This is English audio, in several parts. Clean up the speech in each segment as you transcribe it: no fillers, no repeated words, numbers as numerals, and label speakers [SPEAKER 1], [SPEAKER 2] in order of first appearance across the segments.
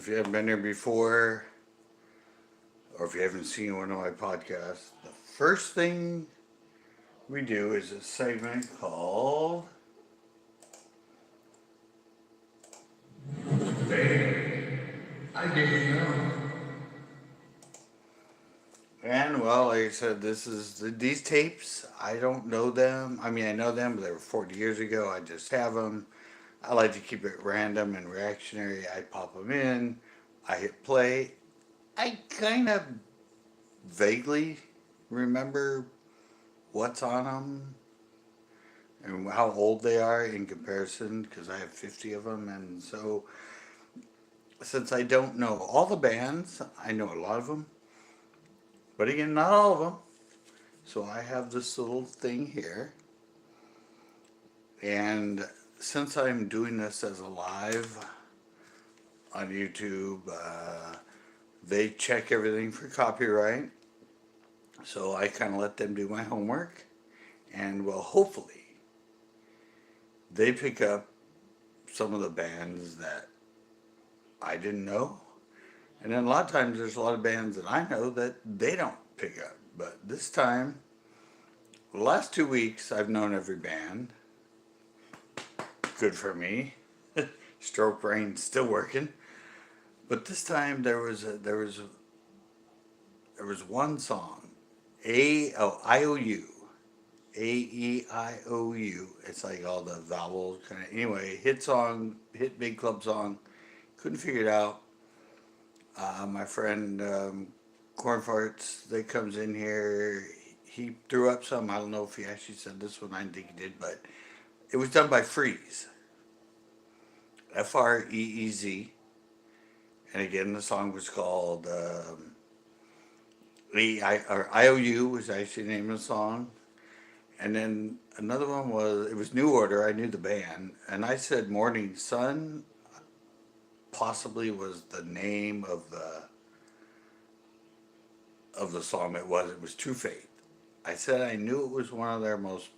[SPEAKER 1] if you haven't been here before, or if you haven't seen one of my podcasts, the first thing we do is a segment called
[SPEAKER 2] I didn't know.
[SPEAKER 1] And well, like I said, these tapes. I don't know them. I mean, I know them, but they were 40 years ago. I just have them. I like to keep it random and reactionary. I pop them in. I hit play. I kind of vaguely remember what's on them and how old they are in comparison because I have 50 of them. And so, since I don't know all the bands, I know a lot of them. But again, not all of them. So I have this little thing here. And since I'm doing this as a live on YouTube, they check everything for copyright. So I kind of let them do my homework. And well, hopefully, they pick up some of the bands that I didn't know. And then a lot of times there's a lot of bands that I know that they don't pick up. But this time, the last 2 weeks, I've known every band. Good for me. Stroke brain still working. But this time there was one song, IOU, AEIOU. It's like all the vowels kind of. Anyway, hit song, hit big club song. Couldn't figure it out. My friend Corn Farts, that comes in here. He threw up some. I don't know if he actually said this one. I didn't think he did, but it was done by Freeze. Freez. And again, the song was called IOU was actually the name of the song. And then another one was, it was New Order. I knew the band. And I said Morning Sun possibly was the name of the song. It was True Faith. I said I knew it was one of their most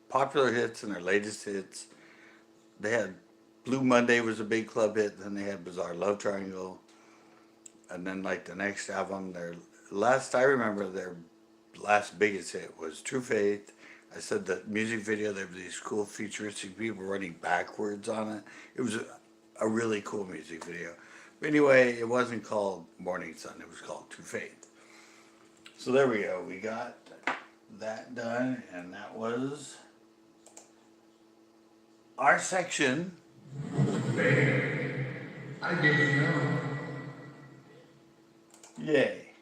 [SPEAKER 1] popular hits and their latest hits. They had Blue Monday was a big club hit. Then they had Bizarre Love Triangle, and then like the next album, their last I remember their last biggest hit was True Faith. I said the music video, there were these cool futuristic people running backwards on it. It was a really cool music video. But anyway, it wasn't called Morning Sun. It was called True Faith. So there we go. We got that done, and that was our section.
[SPEAKER 2] I didn't know.
[SPEAKER 1] Yay.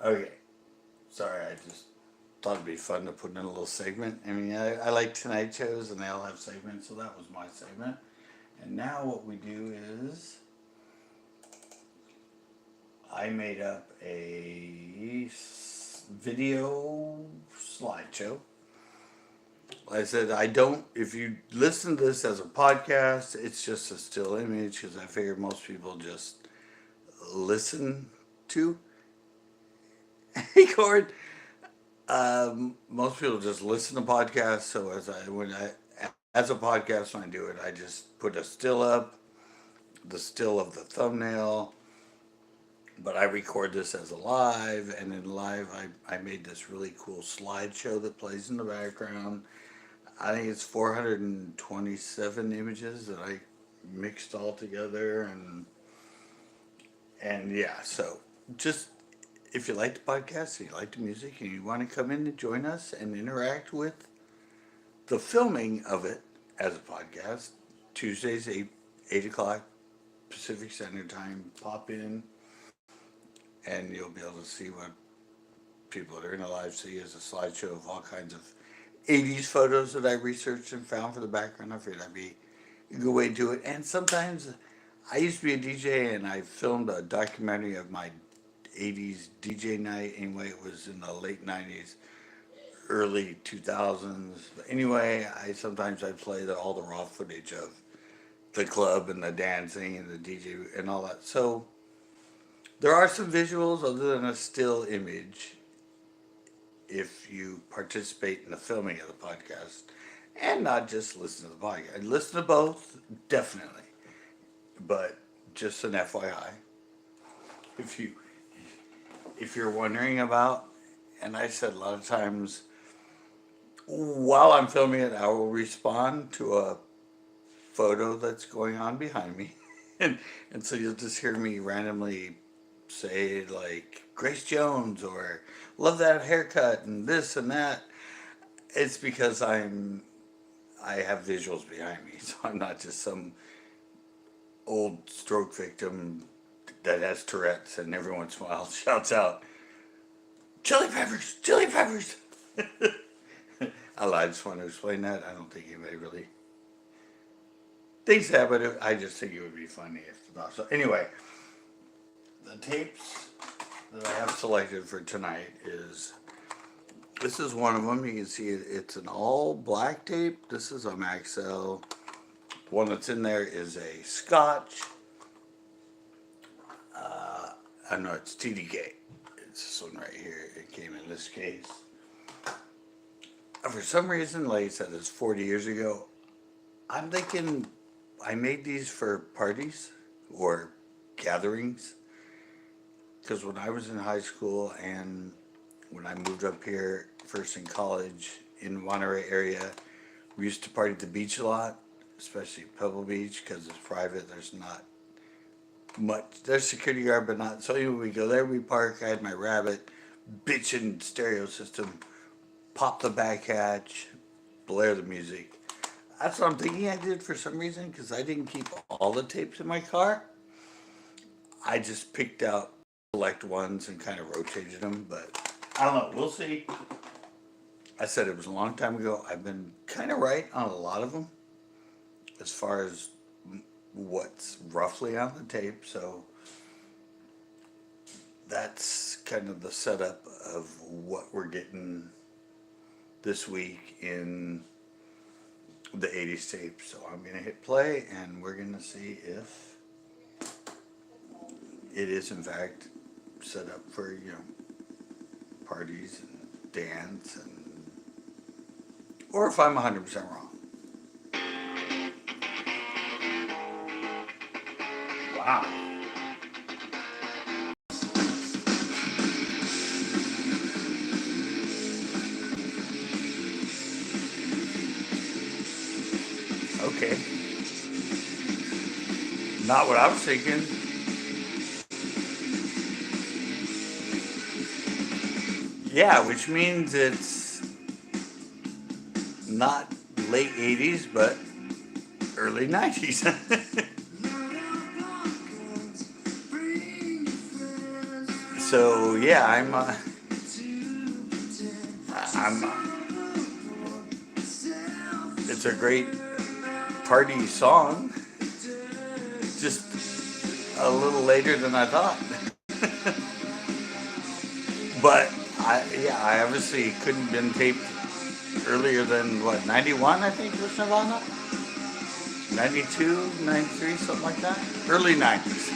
[SPEAKER 1] Okay. Sorry, I just thought it'd be fun to put in a little segment. I mean, I like tonight shows and they all have segments, so that was my segment. And now what we do is I made up a video slideshow. Like I said, I don't, if you listen to this as a podcast, it's just a still image because I figure most people just listen to record. Most people just listen to podcasts. So as a podcast, when I do it, I just put a still up, the still of the thumbnail. But I record this as a live, and in live, I made this really cool slideshow that plays in the background. I think it's 427 images that I mixed all together, and yeah. So just if you like the podcast, and you like the music, and you want to come in and join us and interact with the filming of it as a podcast, Tuesdays 8 o'clock Pacific Standard Time. Pop in, and you'll be able to see what people that are in the live see as a slideshow of all kinds of 80s photos that I researched and found for the background. I figured that'd be a good way to do it. And sometimes I used to be a DJ and I filmed a documentary of my 80s DJ night. Anyway, it was in the late 90s, early 2000s. But anyway, I play all the raw footage of the club and the dancing and the DJ and all that. So there are some visuals other than a still image if you participate in the filming of the podcast and not just listen to the podcast. Listen to both, definitely. But just an FYI. If you if you're wondering about, and I said a lot of times while I'm filming it, I will respond to a photo that's going on behind me, and so you'll just hear me randomly say like Grace Jones or love that haircut and this and that. It's because I have visuals behind me, so I'm not just some old stroke victim that has Tourette's and every once in a while shouts out, "Chili peppers, chili peppers." I just want to explain that. I don't think anybody really thinks that, but I just think it would be funny if not. So anyway, the tapes that I have selected for tonight this is one of them. You can see it's an all black tape. This is a Maxell. One that's in there is a Scotch. I know it's TDK. It's this one right here. It came in this case. For some reason, like I said, it's 40 years ago. I'm thinking I made these for parties or gatherings. Because when I was in high school and when I moved up here, first in college in the Monterey area, we used to party at the beach a lot, especially Pebble Beach, because it's private. There's not much. There's security guard, but not. So anyway, we go there, we park. I had my Rabbit bitchin' stereo system, pop the back hatch, blare the music. That's what I'm thinking I did for some reason, because I didn't keep all the tapes in my car. I just picked out select ones and kind of rotated them, but I don't know. We'll see. I said it was a long time ago. I've been kind of right on a lot of them as far as what's roughly on the tape. So that's kind of the setup of what we're getting this week in the 80s tape. So I'm going to hit play and we're going to see if it is in fact set up for, parties and dance, and or if I'm 100% wrong. Wow. Okay. Not what I was thinking. Yeah, which means it's not late 80s, but early 90s. So yeah, it's a great party song, just a little later than I thought. But I obviously couldn't have been taped earlier than, 91, I think, was Nirvana? 92, 93, something like that? Early 90s.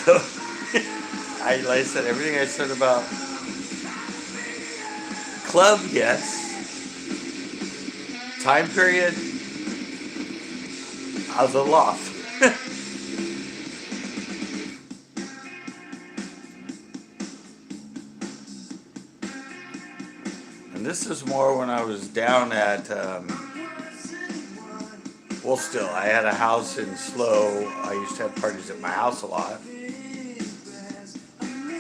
[SPEAKER 1] So, like I said, everything I said about club, yes. Time period, I was a little off. And this is more when I was down at, still, I had a house in SLO. I used to have parties at my house a lot.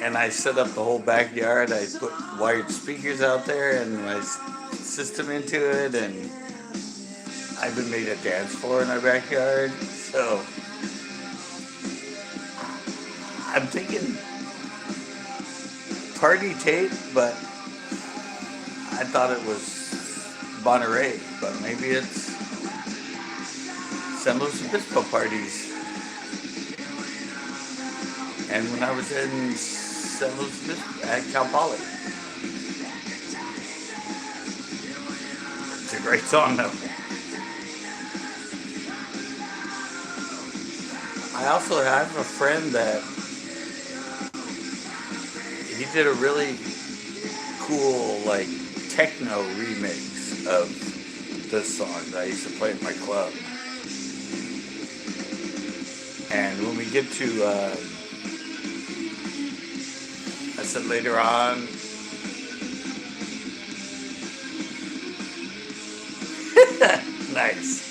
[SPEAKER 1] And I set up the whole backyard. I put wired speakers out there and my system into it, and I even made a dance floor in our backyard. So I'm thinking party tape, but I thought it was Monterey, but maybe it's San Luis Obispo parties. And when I was in San Luis Obispo at Cal Poly. It's a great song though. I also have a friend that he did a really cool like techno remix of this song that I used to play in my club. And when we get to, I said later on, nice.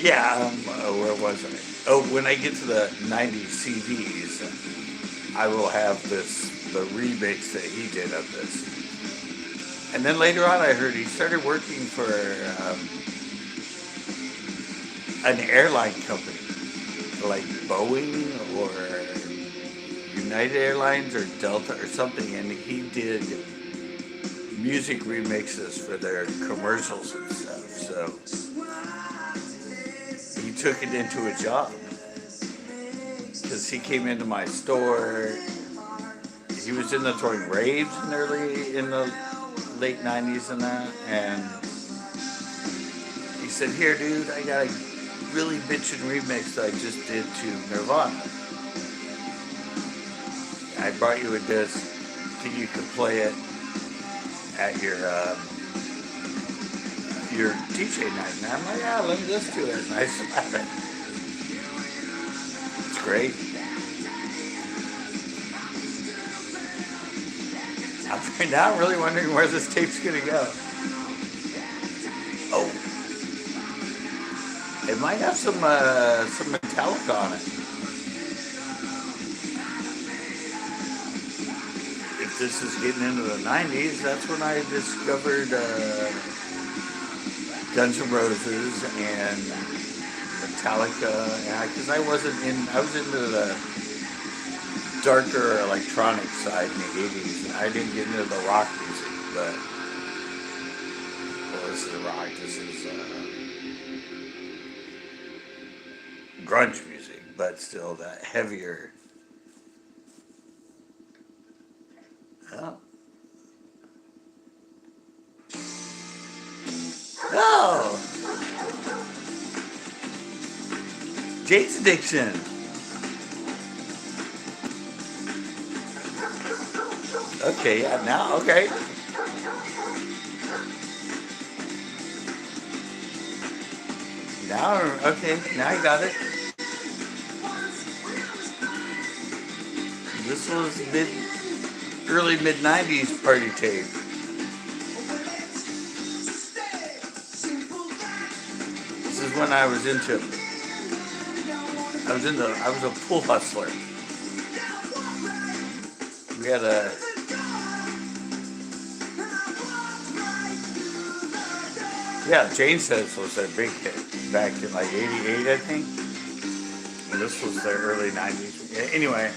[SPEAKER 1] Yeah, where was I? Oh, when I get to the 90s CDs, I will have the remix that he did of this. And then later on, I heard he started working for an airline company, like Boeing or United Airlines or Delta or something, and he did music remixes for their commercials and stuff. So he took it into a job because he came into my store. He was in the throwing raves in the late 90s and that, and he said, "Here, dude, I got a really bitchin' remix that I just did to Nirvana. I brought you a disc. Think you could play it at your DJ night?" And I'm like, "Yeah, let me listen to it." And I slapped it. It's great. Now I'm really wondering where this tape's gonna go. Oh, it might have some Metallica on it. If this is getting into the 90s, that's when I discovered Guns N' Roses and Metallica. Because I was into the darker electronic side in the 80s, and I didn't get into the rock music, but, well, this is rock, this is grunge music, but still that heavier. Oh, Jade's Addiction. Okay, yeah, now, okay. Now, okay, now you got it. This was early mid 90s party tape. This is when I was a pool hustler. We had a, yeah, Jane Says was their big hit back in like 88, I think. And this was their early 90s. Anyway,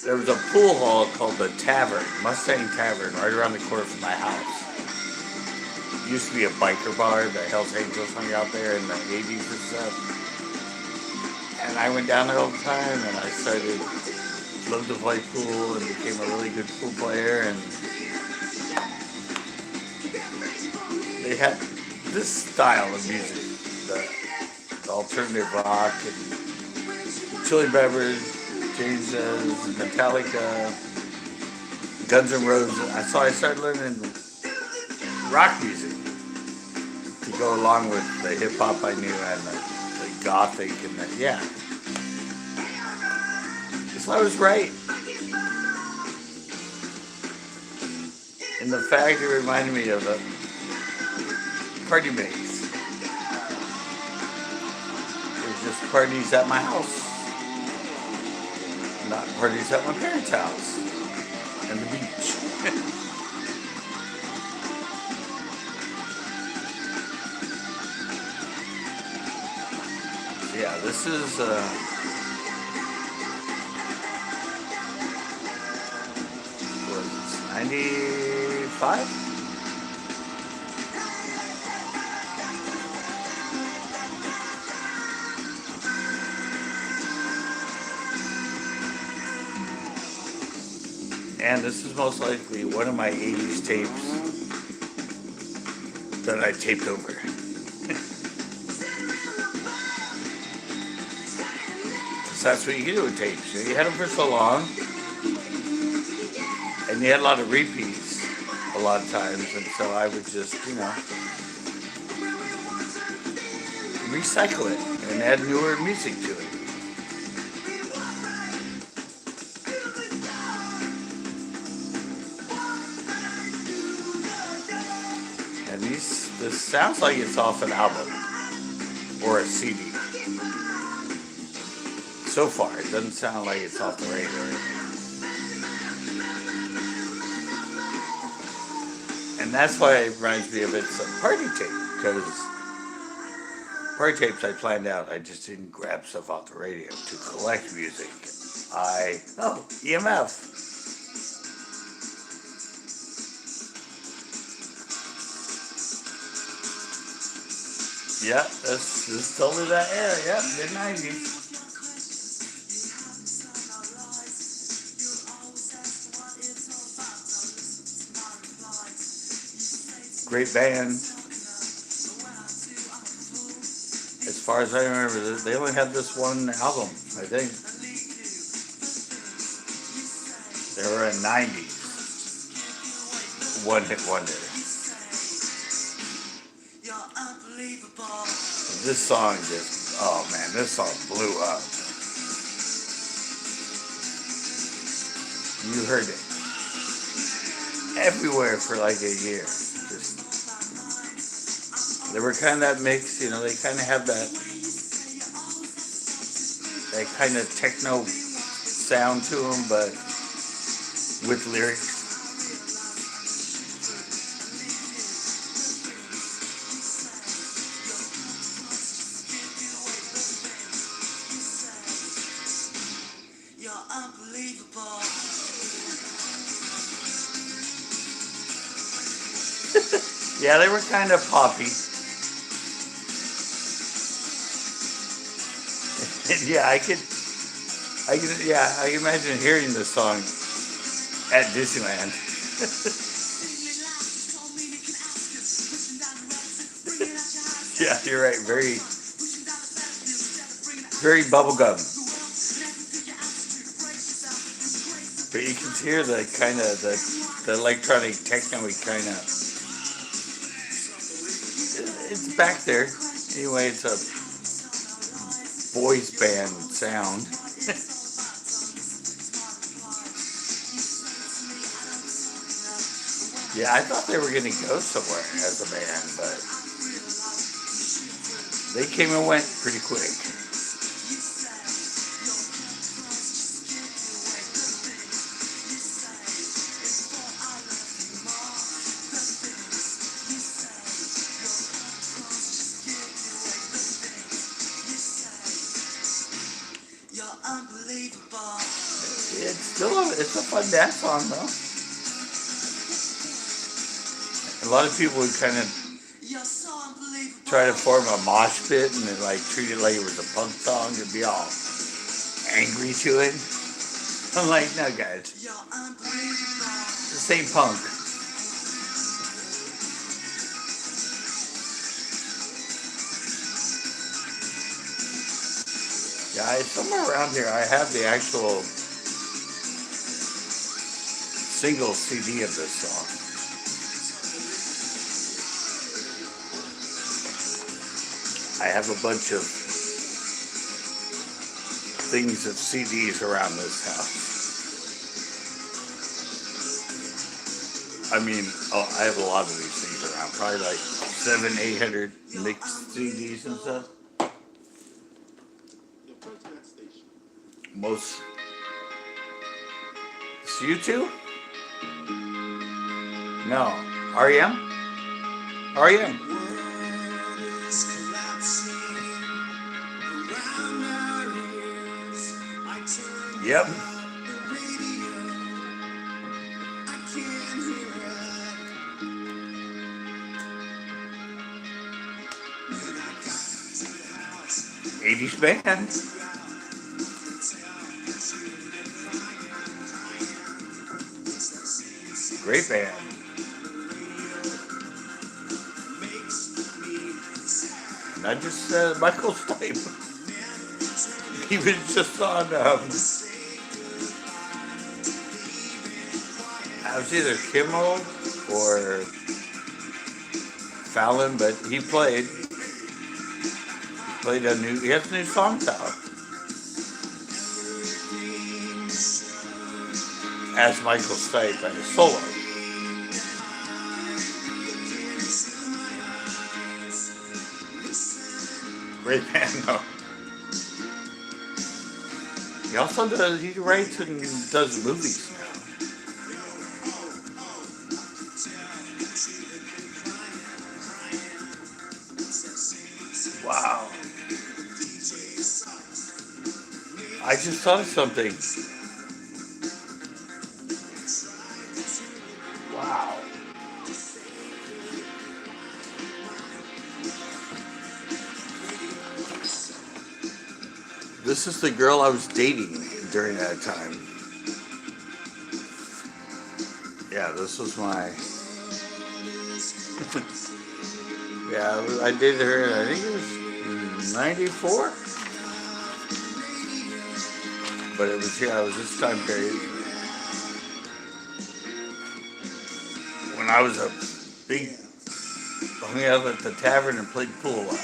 [SPEAKER 1] there was a pool hall called the Tavern, Mustang Tavern, right around the corner from my house. It used to be a biker bar. The Hells Angels hung out there in the 80s and stuff. And I went down there all the time, and I loved to play pool and became a really good pool player. And they had this style of music, the alternative rock and Chili Peppers, Jane Says, Metallica, Guns N' Roses. So I started learning rock music to go along with the hip hop I knew and the gothic and the, yeah. So I was right. And the fact it reminded me of a party mix. It was just parties at my house. Not parties at my parents' house. And the beach. Yeah, this is what is this, 95? And this is most likely one of my 80s tapes that I taped over. that's what you can do with tapes. You had them for so long, and you had a lot of repeats a lot of times, and so I would just, recycle it and add newer music to it. And this sounds like it's off an album or a CD. So far, it doesn't sound like it's off the radio. And that's why it reminds me of it's a party tape, because party tapes I planned out, I just didn't grab stuff off the radio to collect music. EMF. Yeah, this is totally that era. Yep, mid-90s. Great band. As far as I remember, they only had this one album, I think. They were in 90s. One hit wonder. This song just, oh man, this song blew up. You heard it everywhere for like a year. Just, they were kind of that mix, they kind of have that kind of techno sound to them, but with lyrics. Yeah, they were kind of poppy. Yeah, I can imagine hearing this song at Disneyland. Yeah, you're right. Very, very bubblegum. But you can hear the kind of the electronic techno-y kind of. It's back there. Anyway, it's a boys band sound. Yeah, I thought they were going to go somewhere as a band, but they came and went pretty quick. It's a fun dance song, though. A lot of people would kind of try to form a mosh pit and then treat it like it was a punk song and be all angry to it. I'm like, no, guys, this ain't punk. Guys, somewhere around here I have the actual single CD of this song. I have a bunch of things of CDs around this house. I mean, I have a lot of these things around. Probably like 700-800 mixed CDs and stuff. Most. It's you two? No. R.E.M.? R.E.M. Yep. '80s band. Great band. Not just Michael Stipe. He was just on, I was either Kimmel or Fallon, but he has new songs out. As Michael Stipe and his solo. Great band though. He writes and does movies now. Wow. I just thought of something. Wow. This is the girl I was dating during that time. Yeah, this was my... yeah, I dated her, I think it was 94? But it was, I was this time period. When I was a big... hung out at the tavern and played pool a lot.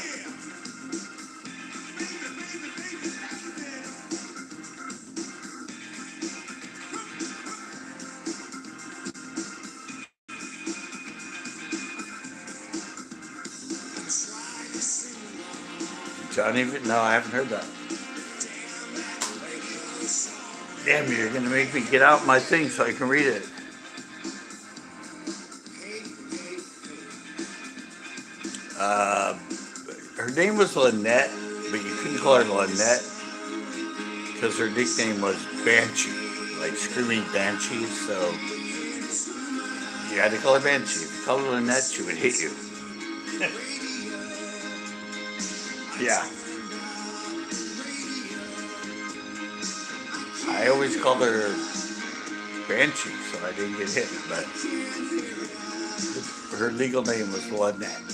[SPEAKER 1] Johnny, no, I haven't heard that. Damn, you're gonna make me get out my thing so I can read it. Her name was Lynette, but you couldn't call her Lynette because her nickname was Banshee, like screaming Banshee, so you had to call her Banshee. If you called her Lynette, she would hit you. Yeah. I always called her Banshee, so I didn't get hit, but her legal name was Lynette.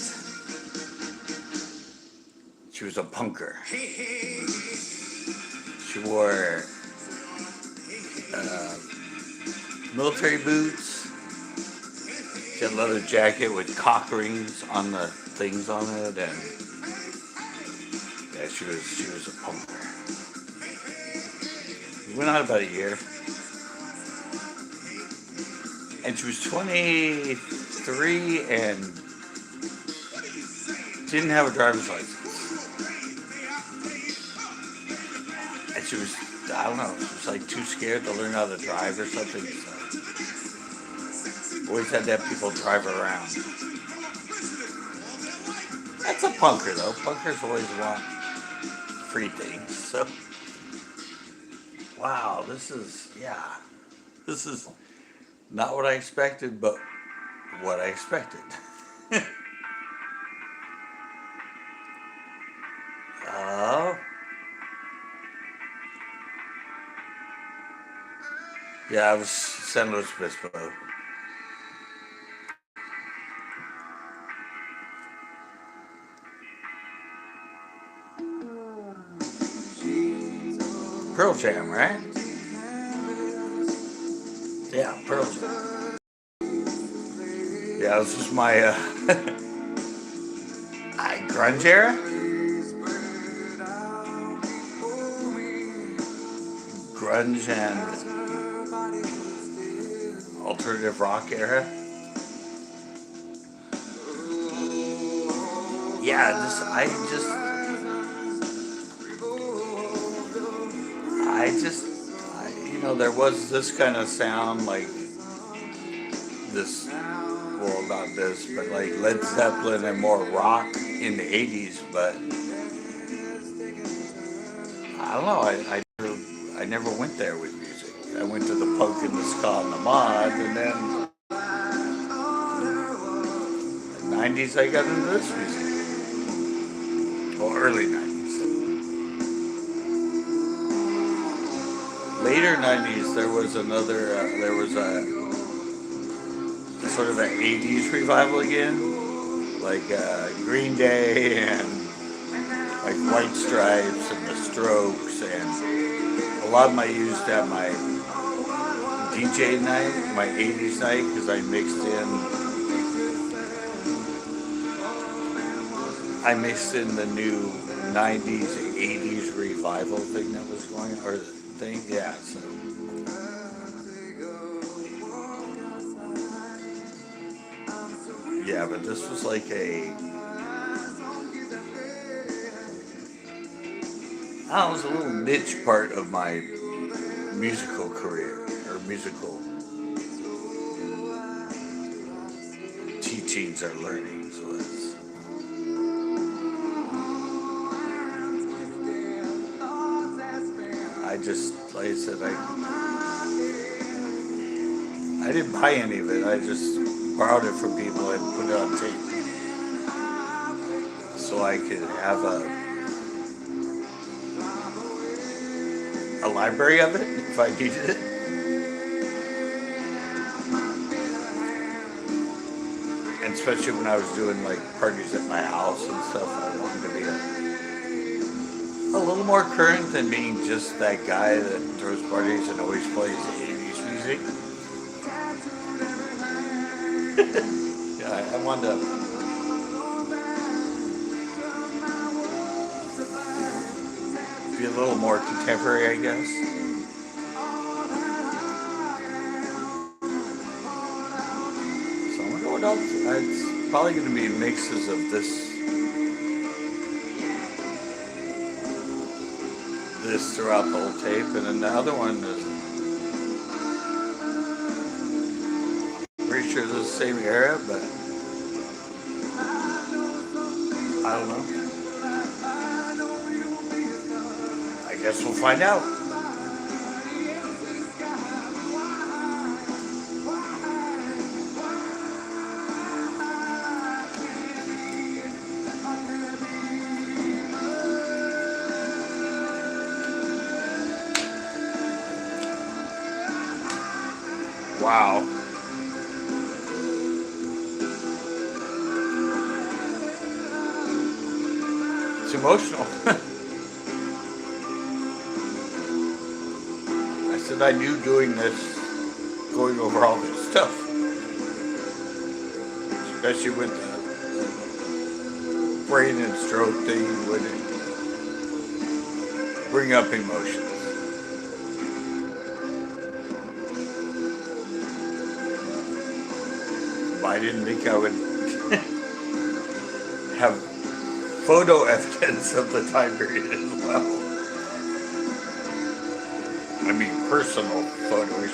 [SPEAKER 1] She was a punker. She wore military boots. She had a leather jacket with cock rings on the things on it, and yeah, she was a punker. We went out about a year, and she was 23 and didn't have a driver's license. And she was, I don't know, she was like too scared to learn how to drive or something. So always had to have people drive her around. That's a punker though. Punkers always want free things. So, wow, this is not what I expected, but what I expected. Oh. Yeah, I was San Luis Obispo. Pearl Jam, right? Yeah, Pearl Jam. Yeah, this is my grunge era. Grunge and alternative rock era. Yeah, there was this kind of sound like this, well, not this, but like Led Zeppelin and more rock in the 80s, but I don't know, I never went there with music. I went to the punk and the ska and the mod, and then in the 90s I got into this music. Well, early 90s. Later 90s, there was a sort of an 80s revival again, like Green Day and like White Stripes and the Strokes, and a lot of them I used at my DJ night, my 80s night, because I mixed in the new 90s, 80s revival thing that was going on, or the thing, yeah, so. Yeah, but this was like I don't know, it was a little niche part of my musical career, or musical teachings or learnings was. I just, like I said, I didn't buy any of it. I just borrowed it from people and put it on tape so I could have a library of it if I needed it. And especially when I was doing like parties at my house and stuff, I wanted to be a little more current than being just that guy that throws parties and always plays 80s music. Yeah, I wanted to be a little more contemporary, I guess. So I wonder what else. It's probably going to be mixes of this throughout the whole tape, and then the other one is pretty sure it's the same era, but I don't know. I guess we'll find out. Wow. It's emotional. I said I knew doing this, going over all this stuff, especially with the brain and stroke thing, would bring up emotions. I didn't think I would have photo evidence of the time period as well. I mean, personal photos.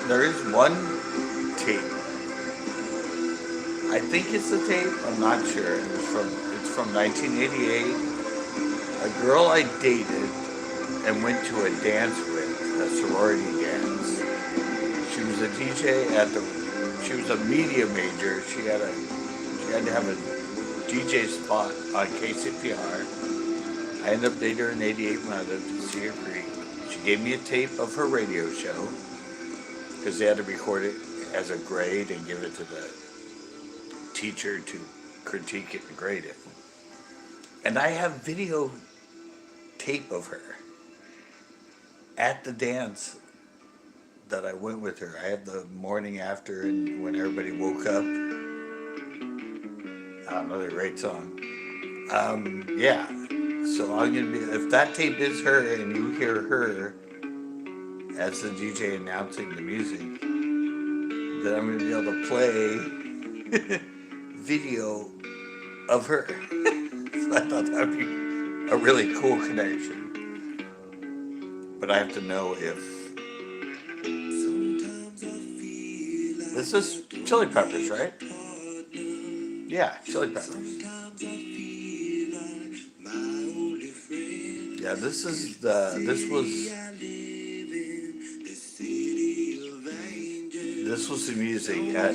[SPEAKER 1] There is one tape. I think it's the tape. I'm not sure. It's from 1988. A girl I dated and went to a dance with, a sorority dance. She was a DJ she was a media major. She had to have a DJ spot on KCPR. I ended up dating her in '88 when I lived in Cedar Creek. She gave me a tape of her radio show because they had to record it as a grade and give it to the teacher to critique it and grade it. And I have video tape of her at the dance that I went with her. I had the morning after and when everybody woke up. Another great song. Yeah. So I'm gonna be, if that tape is her and you hear her as the DJ announcing the music, then I'm gonna be able to play video of her. So I thought that would be a really cool connection. But I have to know if this is Chili Peppers, right? Yeah, Chili Peppers. Yeah, this was the music at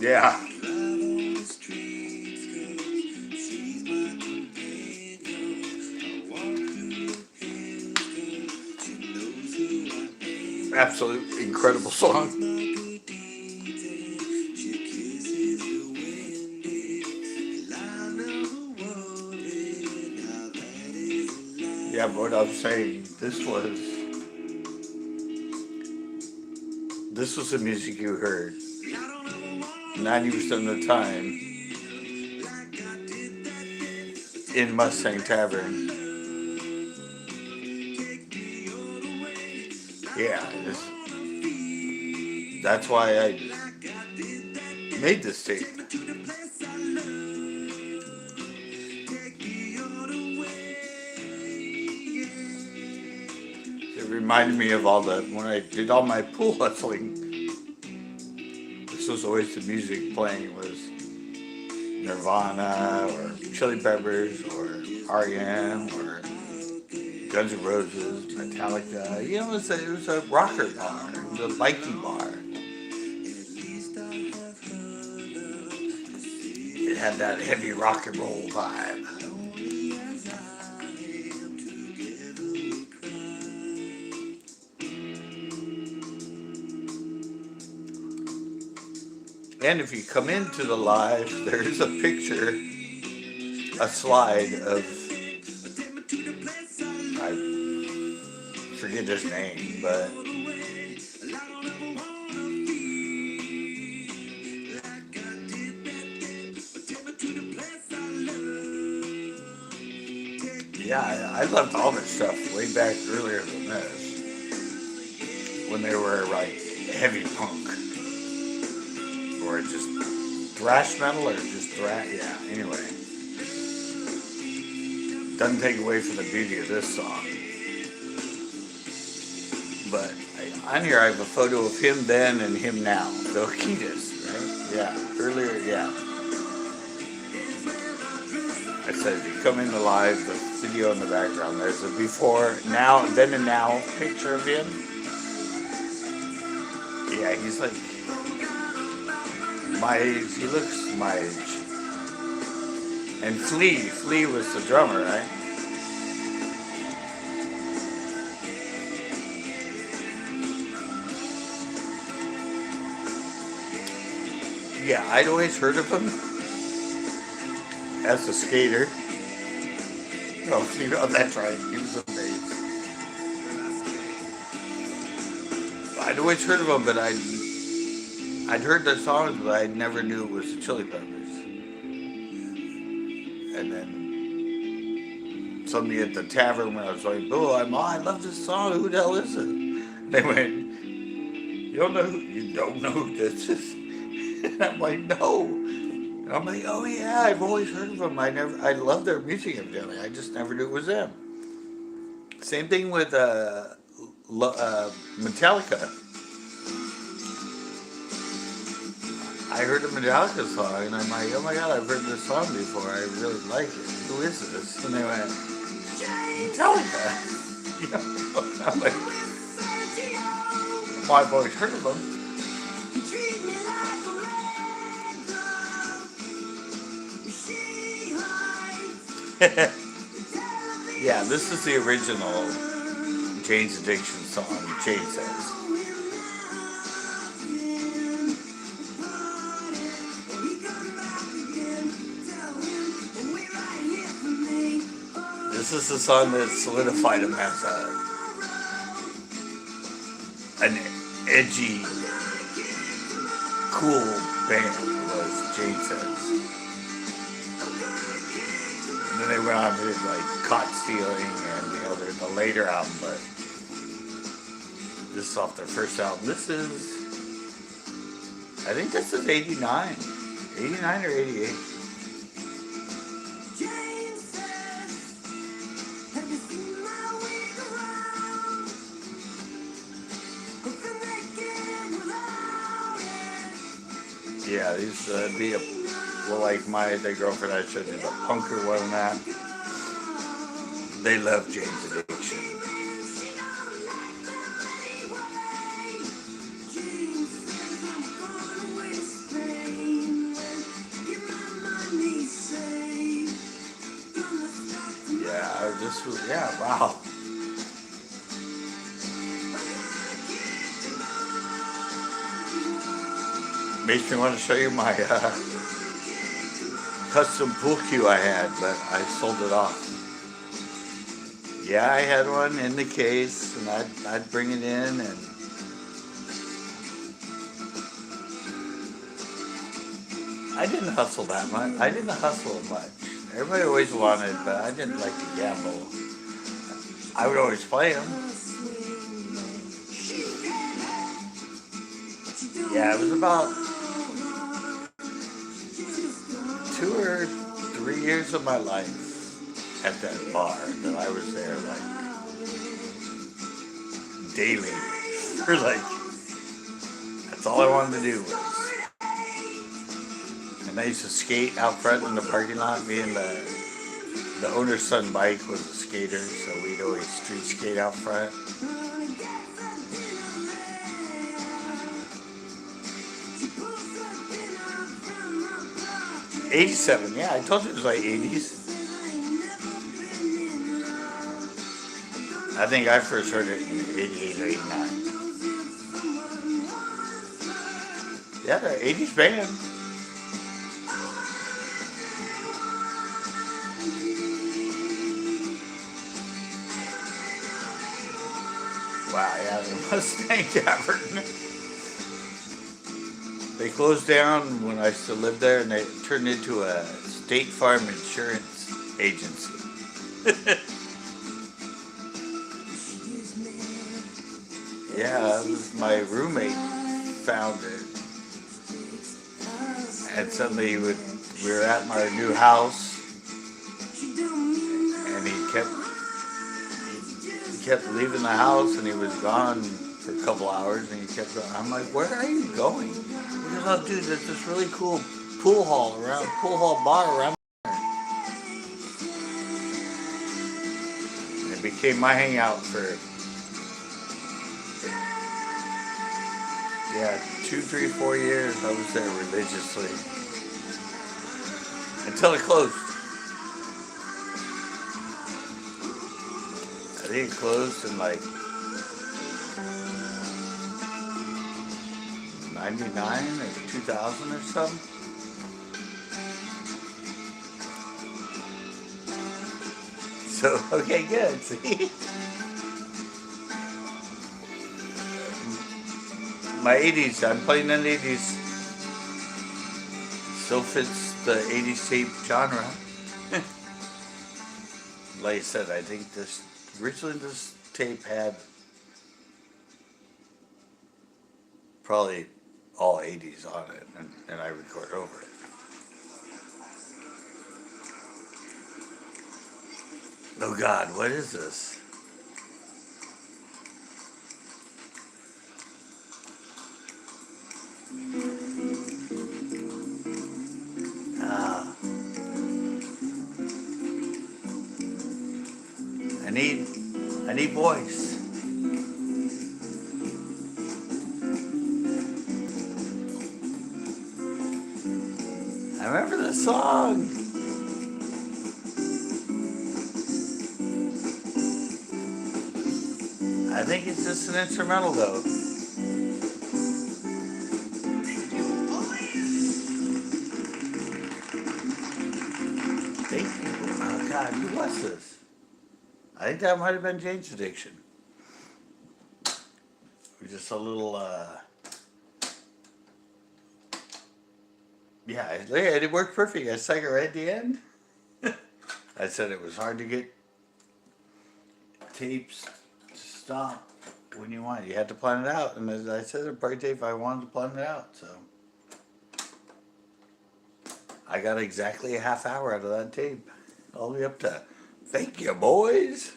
[SPEAKER 1] yeah. absolute incredible song. Yeah, but what I'm saying, this was the music you heard 90% of the time in Mustang Tavern. Yeah, that's why I made this tape. It reminded me of when I did all my pool hustling. This was always the music playing was Nirvana or Chili Peppers or R.E.M. or Guns N' Roses, Metallica. You know, it was a rocker bar. It was a bikie bar. It had that heavy rock and roll vibe. And if you come into the live, there is a picture, a slide of, I forget his name, but yeah, I loved all this stuff way back earlier than this, when they were like heavy punk, or just thrash metal, or just thrash, yeah, anyway. Doesn't take away from the beauty of this song. But on here I have a photo of him then and him now. So Ketis, right? Yeah, earlier, yeah. I said, if you come in the live, the video in the background, there's a before, now, then and now picture of him. Yeah, he's like my age. He looks my age. And Flea was the drummer, right? Yeah, I'd always heard of him as a skater. Oh, you know, that's right. He was amazing. I'd always heard of him, but I'd heard their songs, but I never knew it was the Chili Peppers. And then somebody at the tavern when I was like, "Oh, I love this song. Who the hell is it?" They went, "You don't know who this is?" And I'm like, "No." And I'm like, "Oh yeah, I've always heard of them. I love their music evidently. I just never knew it was them." Same thing with Metallica. I heard a Metallica song, and I'm like, "Oh my god, I've heard this song before. I really like it. Who is this?" And they went, "Metallica." You know? I'm like, "Well, I've always heard of them." Yeah, this is the original Jane's Addiction song, Jane Says. This is the song that solidified him as an edgy, cool band, was Jane Says. And then they went on to like Caught Stealing and the later album, but this is off their first album. I think this is 89 or 88. Yeah, these like the girlfriend I showed you, the punker one and that. They love Jane's Addiction. Yeah, wow. Makes me want to show you my custom pool cue I had, but I sold it off. Yeah, I had one in the case, and I'd bring it in, and I didn't hustle that much. I didn't hustle much. Everybody always wanted, but I didn't like to gamble. I would always play them. Yeah, it was about 2 or 3 years of my life at that bar that I was there like daily. For like, that's all I wanted to do was. And I used to skate out front in the parking lot. Me and the owner's son Mike was a skater, so we'd always street skate out front. '87, yeah, I told you it was like '80s. I think I first heard it in '88 or '89. Yeah, they're '80s band. Wow, yeah, the Mustang Tavern. They closed down when I still lived there, and they turned into a State Farm insurance agency. Yeah, it was my roommate found it, and suddenly we were at my new house, and he kept leaving the house, and he was gone for a couple hours, and he kept going. I'm like, where are you going? He goes, oh, dude, there's this really cool pool hall bar around. And it became my hangout for 2, 3, 4 years. I was there religiously until it closed. I think it closed in like 99 or 2000 or something. So, okay, good. See? My 80s, I'm playing in the 80s. Still fits the 80s tape genre. Like I said, I think originally this tape had probably all 80s on it, and I record over it. Oh God, what is this? Ah, I need voice. I remember the song. I think it's just an instrumental though. Thank you. Oh God, who was this? I think that might have been Jane's Addiction. Just a little, yeah, it worked perfect. I sang it right at the end. I said it was hard to get tapes to stop when you want. You had to plan it out. And as I said, in part tape, I wanted to plan it out. So I got exactly a half hour out of that tape. All the way up to, thank you, boys.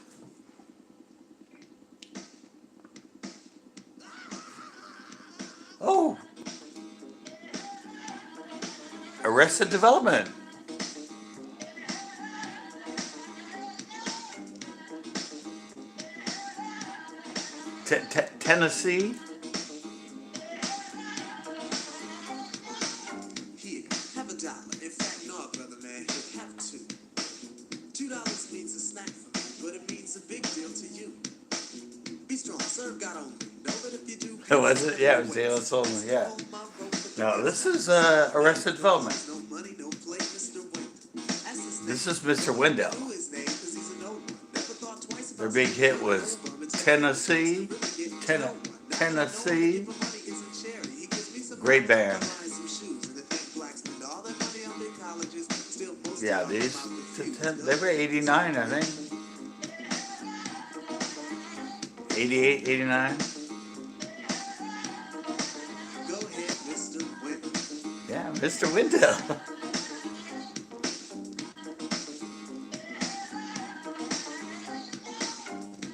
[SPEAKER 1] Oh, Arrested Development. Tennessee.
[SPEAKER 3] Here, have $1. In fact, no, brother man, you have $2. $2 means a snack for me, but it means a big deal to you. Be strong, serve God only. Know that if you do,
[SPEAKER 1] Was it? Yeah, it was Dale Solomon, yeah. No, this is Arrested Development.
[SPEAKER 3] No money, no play, Mr. Wendell. That's his name.
[SPEAKER 1] This is Mr. Wendell.
[SPEAKER 3] Knew his name 'cause he's an old one. Never thought twice
[SPEAKER 1] Their
[SPEAKER 3] about
[SPEAKER 1] big
[SPEAKER 3] saying
[SPEAKER 1] hit
[SPEAKER 3] no,
[SPEAKER 1] was
[SPEAKER 3] but it's
[SPEAKER 1] Tennessee.
[SPEAKER 3] really getting to
[SPEAKER 1] Ten-
[SPEAKER 3] know one. Now that I know
[SPEAKER 1] Tennessee.
[SPEAKER 3] him, money isn't charity. He gives me some
[SPEAKER 1] Great
[SPEAKER 3] money,
[SPEAKER 1] band.
[SPEAKER 3] I buy some shoes, and to think blacks spend all their money on big colleges, still most
[SPEAKER 1] Yeah,
[SPEAKER 3] of them
[SPEAKER 1] these
[SPEAKER 3] out with
[SPEAKER 1] they were 89, I think. 88, 89.
[SPEAKER 3] Go ahead, Mr. Wendell.
[SPEAKER 1] Yeah, Mr. Wendell.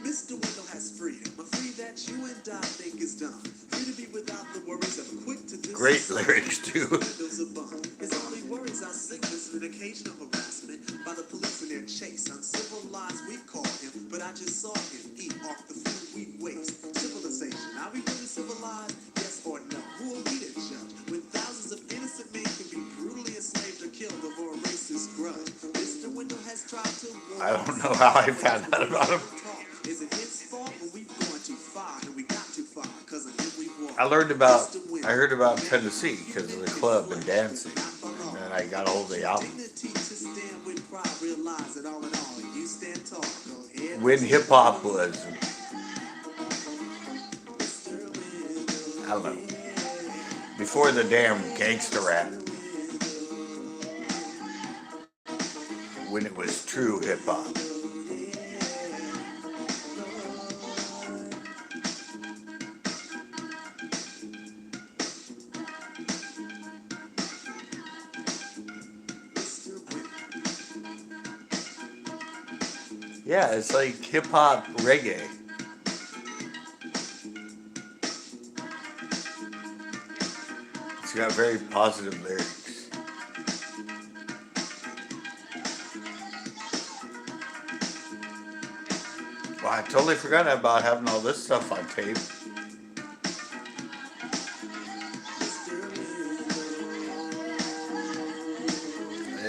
[SPEAKER 3] Mr. Wendell has freedom, a free that you and I think is dumb. Free to be without the worries of quick to dismiss.
[SPEAKER 1] Great lyrics too.
[SPEAKER 3] Wendell's a bum. His only worries are sickness and occasional harassment by the police in their chase. Uncivilized, we call him, but I just saw him eat off the food we waste. Civilization, are we really civilized? Yes or no? Who are we to judge? When thousands of innocent men can be brutally enslaved or killed over a racist grudge. Mr. Wendell has tried to warn
[SPEAKER 1] I don't know how I found out about him.
[SPEAKER 3] Is it his fault when we've gone too far and we got too far? Cause of him we walked.
[SPEAKER 1] I heard about Tennessee because of the club and dancing. And then I got a hold of the album.
[SPEAKER 3] Dignity to stand with pride, realize that all in all, you stand tall. Go ahead.
[SPEAKER 1] When hip hop was, I don't know, before the damn gangster rap. When it was true hip hop. Yeah, it's like hip hop reggae. It's got very positive lyrics. Well, I totally forgot about having all this stuff on tape.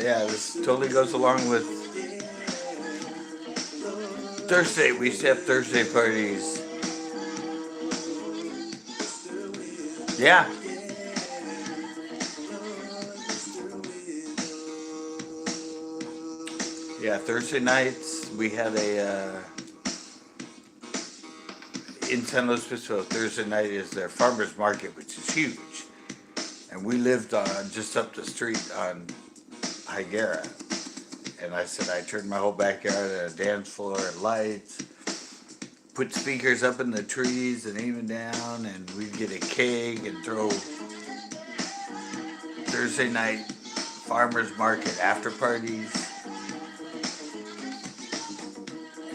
[SPEAKER 1] Yeah, this totally goes along with Thursday. We used to have Thursday parties. Yeah. Yeah, Thursday nights we had a in San Luis Obispo. Thursday night is their farmers market, which is huge, and we lived on just up the street on Higuera. And I said I turned my whole backyard into a dance floor and lights, put speakers up in the trees and even down, and we'd get a keg and throw Thursday night farmers market after parties.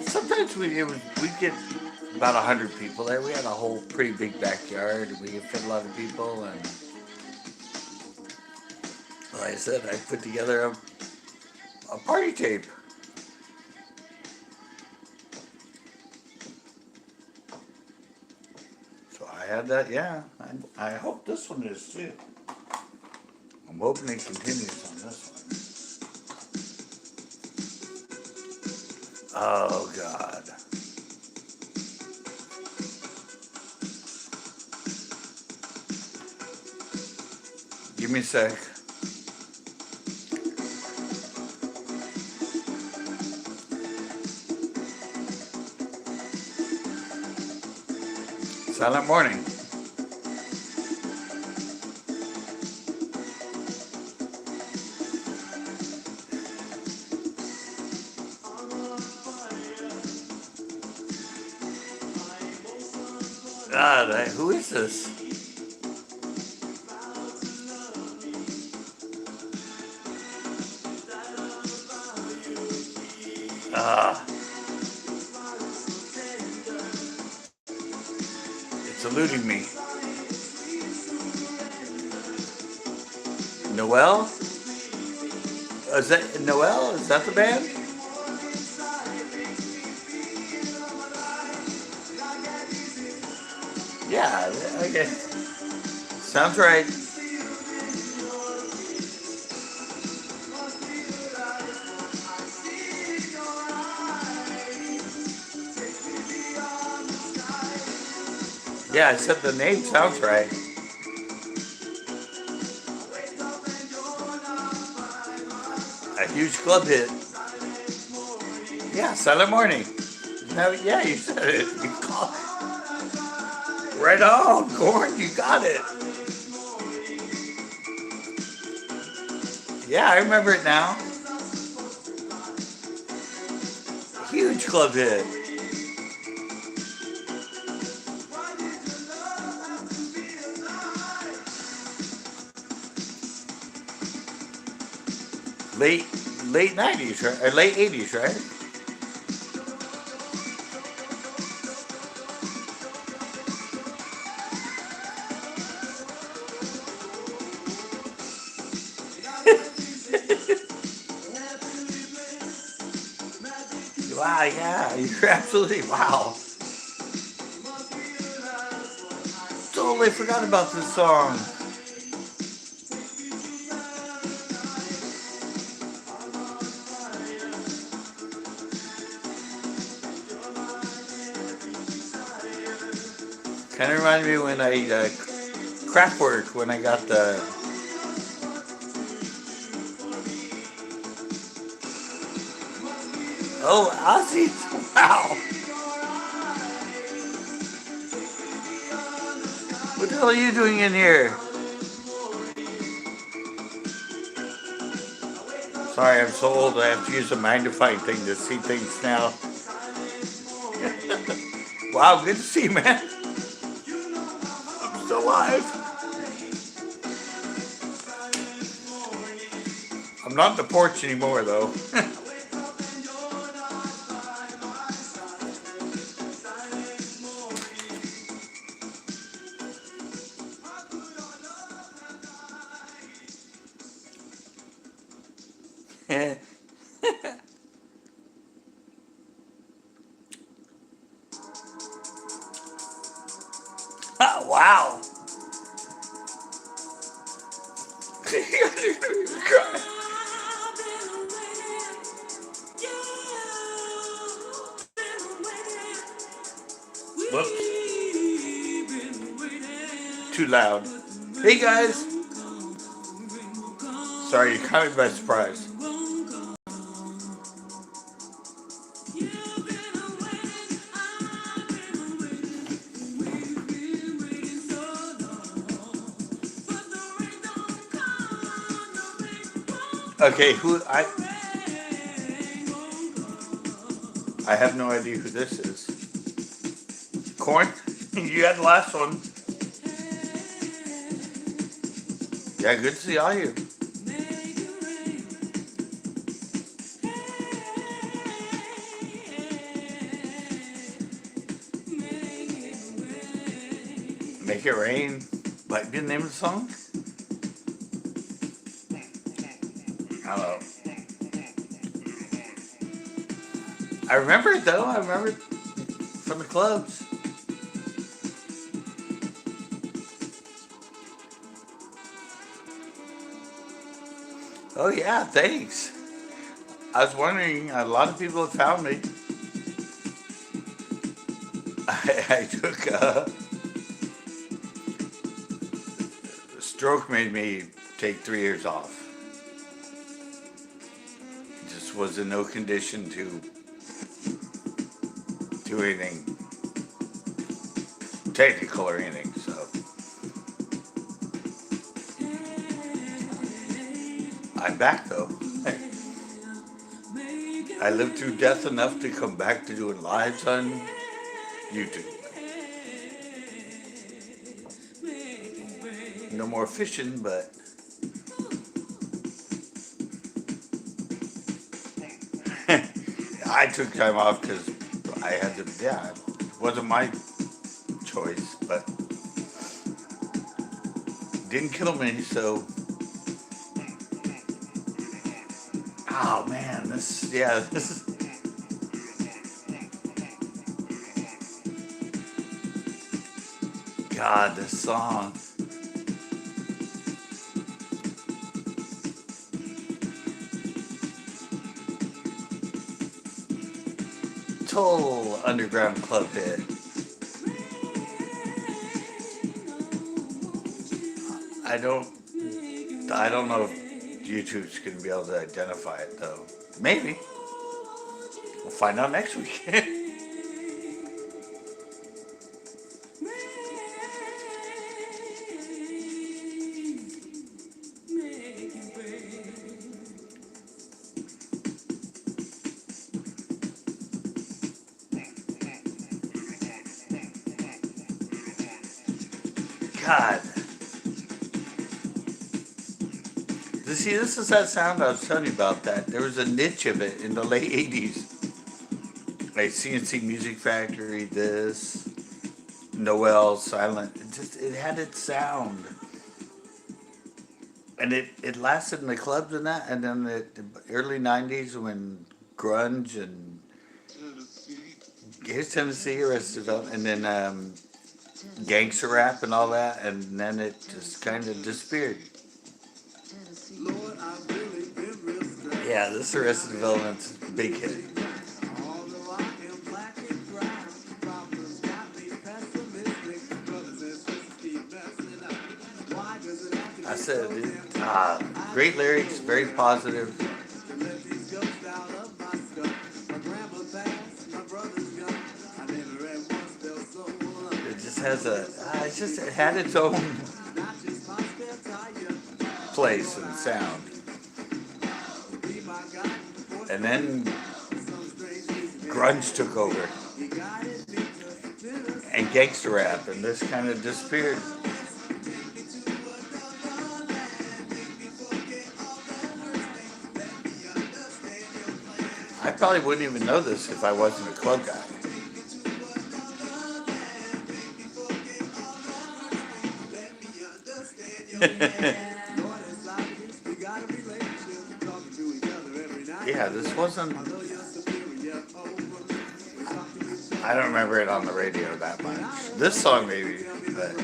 [SPEAKER 1] Sometimes we'd get about 100 people there. We had a whole pretty big backyard, and we could fit a lot of people. And like I said, I put together a party tape. So I had that, yeah. I hope this one is too. I'm hoping it continues on this one. Oh, God. Give me a sec. Silent Morning. God, who is this? Ah. It's eluding me. Noel? Is that Noel? Is that the band? Yeah, okay. Sounds right. Yeah, I said the name sounds right. A huge club hit. Yeah, Silent Morning. No, yeah, you said it. You call right on, Corn. You got it. Yeah, I remember it now. Huge club hit. Late late 90s, right? Or late 80s, right? Wow, yeah, you're absolutely wow. Totally forgot about this song. Kind of reminded me when I craft work when I got the. Oh, Ozzy! Wow. What the hell are you doing in here? Sorry, I'm so old. I have to use a magnifying thing to see things now. Wow, good to see you, man. I'm still alive. I'm not on the porch anymore, though. Wow. Whoops. Too loud. Hey guys. Sorry, you caught me by surprise. Okay, I have no idea who this is. Corn? You had the last one. Yeah, good to see all you. Make It Rain. Might be the name of the song? I don't know. I remember it though. I remember it from the clubs. Oh yeah, thanks. I was wondering, a lot of people have found me. I took a stroke made me take 3 years off. Just was in no condition to do anything technical or anything. So I'm back though. I lived through death enough to come back to doing lives on YouTube. No more fishing, but I took time off because I had to. Yeah, it wasn't my choice, but didn't kill me. So, oh man, this is. God, this song. Total underground club hit. I don't know if YouTube's going to be able to identify it, though. Maybe. We'll find out next week. God. See, this is that sound I was telling you about. That there was a niche of it in the late '80s. Like CNC Music Factory, this, Noel, Silent. It had its sound, and it lasted in the clubs and that. And then the early '90s when grunge and here's Tennessee, Arrested Development, and then gangster rap and all that, and then it just kind of disappeared.
[SPEAKER 3] Lord, I've really been real stressed.
[SPEAKER 1] Yeah, this Arrested Development's a big hit.
[SPEAKER 3] Although I am black and brown, problems got me pessimistic. Brothers and sisters keep messing up. Why does it have to be
[SPEAKER 1] I said,
[SPEAKER 3] so
[SPEAKER 1] dude,
[SPEAKER 3] damn
[SPEAKER 1] great lyrics, very positive.
[SPEAKER 3] to let these ghosts out of my stuff? My grandma passed, my brother's young. I never at once felt so alone.
[SPEAKER 1] It just has it had its own
[SPEAKER 3] Not just my spare tire.
[SPEAKER 1] place and sound.
[SPEAKER 3] Be my guide before
[SPEAKER 1] And then
[SPEAKER 3] some strange reason.
[SPEAKER 1] grunge took over
[SPEAKER 3] He guided me to Tennessee.
[SPEAKER 1] and gangster rap, and this kind of disappeared. I probably wouldn't even know this if I wasn't a club guy. Yeah, this wasn't. I don't remember it on the radio that much. This song maybe, but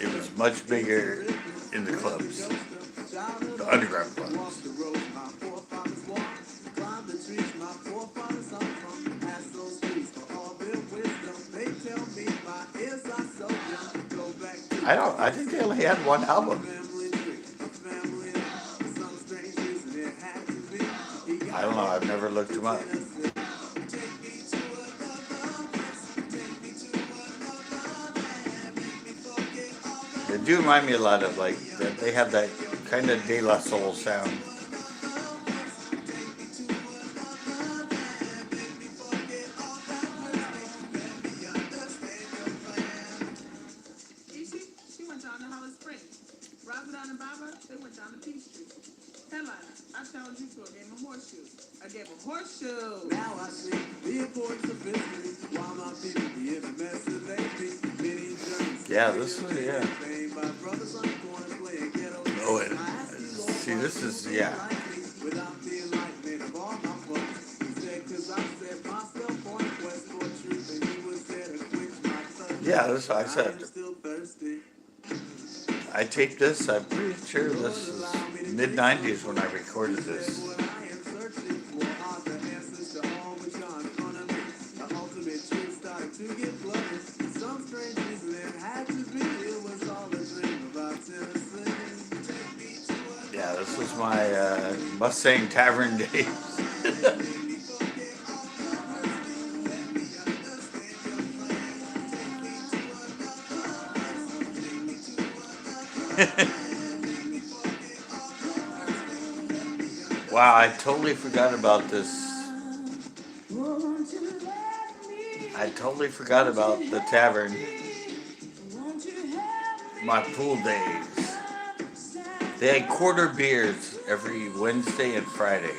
[SPEAKER 1] it was much bigger in the clubs, the underground clubs. I think they only had one album. I don't know. I've never looked them up. They do remind me a lot of like that. They have that kind of De La Soul sound.
[SPEAKER 4] She went down to Hollis Springs. Robert and Baba, they went down to Peachtree. Headliner, I challenged you to a game of horseshoes. I gave a horseshoe.
[SPEAKER 3] Now I see the importance of history. While my people be in the mess that they be. Many journeys.
[SPEAKER 1] Yeah, this was
[SPEAKER 3] By brothers on the corner playing ghetto.
[SPEAKER 1] Oh, and see, this is
[SPEAKER 3] Without the enlightenment of all my folks. He said, 'cause I set myself on a quest for truth, and he was there to quench my thirst.
[SPEAKER 1] Yeah, that's what I said.
[SPEAKER 3] I'm still thirsty.
[SPEAKER 1] I taped this. I'm pretty sure this is mid '90s when I recorded this.
[SPEAKER 3] What I am searching for are the answers to all which are in front of me. The ultimate truth started to get flooded. Some strange reason it had to be. It was all a dream about Tennessee.
[SPEAKER 1] Yeah, this was my Mustang Tavern days. Wow, I totally forgot about this. I totally forgot about the tavern. My pool days. They had quarter beers every Wednesday and Friday.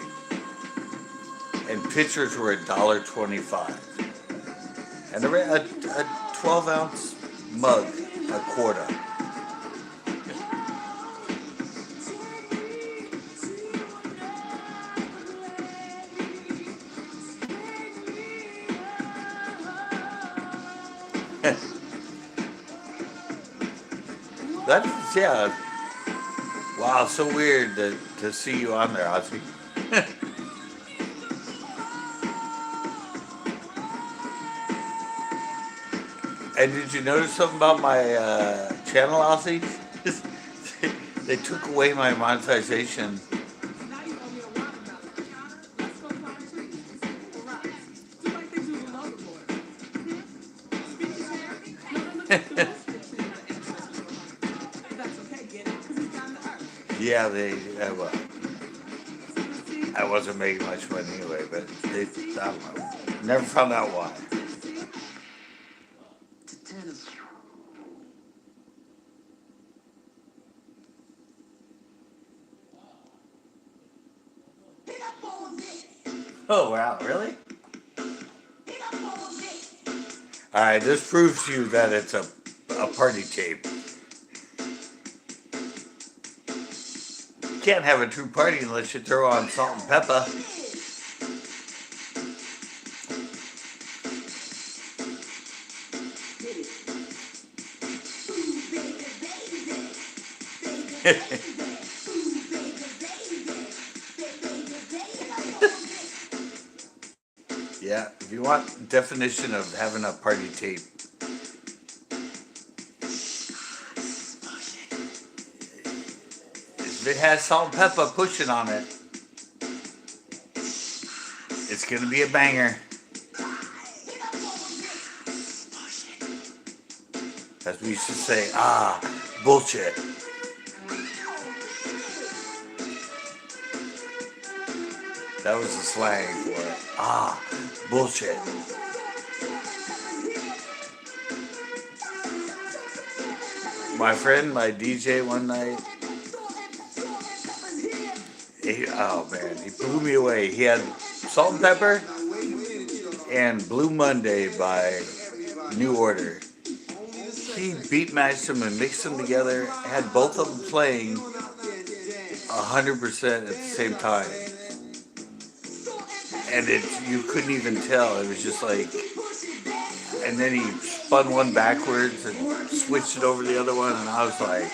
[SPEAKER 1] And pitchers were $1.25. And a 12-ounce mug, a quarter. That's, yeah. Wow, so weird to see you on there, Ozzy. And did you notice something about my channel, Ozzy? They took away my monetization.
[SPEAKER 4] Now you owe me a watermelon. Counter, let's go plant trees. Or rocks. Just like they do the lover boy. Speaking here, no, the most between the ancestral home. But that's okay, get it? Because he's down to earth.
[SPEAKER 1] Yeah, they. Well,
[SPEAKER 4] See?
[SPEAKER 1] I wasn't making much money anyway, but they. I don't know. Never found out why.
[SPEAKER 4] See?
[SPEAKER 1] Oh wow, really? All right, this proves to you that it's a party tape. You can't have a true party unless you throw on salt and pepper. Yeah, if you want definition of having a party tape, if it has salt and pepper pushing on it, it's gonna be a banger. As we used to say, bullshit. That was the slang for it. Bullshit. My friend, my DJ one night, he blew me away. He had Salt and Pepper and Blue Monday by New Order. He beat matched them and mixed them together, had both of them playing 100% at the same time. And you couldn't even tell. It was just like, and then he spun one backwards and switched it over the other one, and I was like,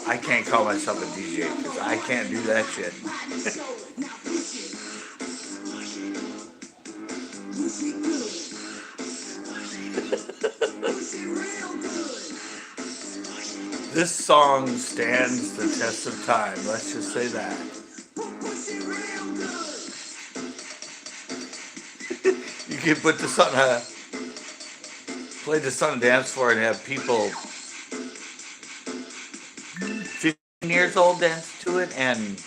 [SPEAKER 1] I can't call myself a DJ because I can't do that shit. This song stands the test of time. Let's just say that. You can put this on play this on a dance floor and have people 15 years old dance to it and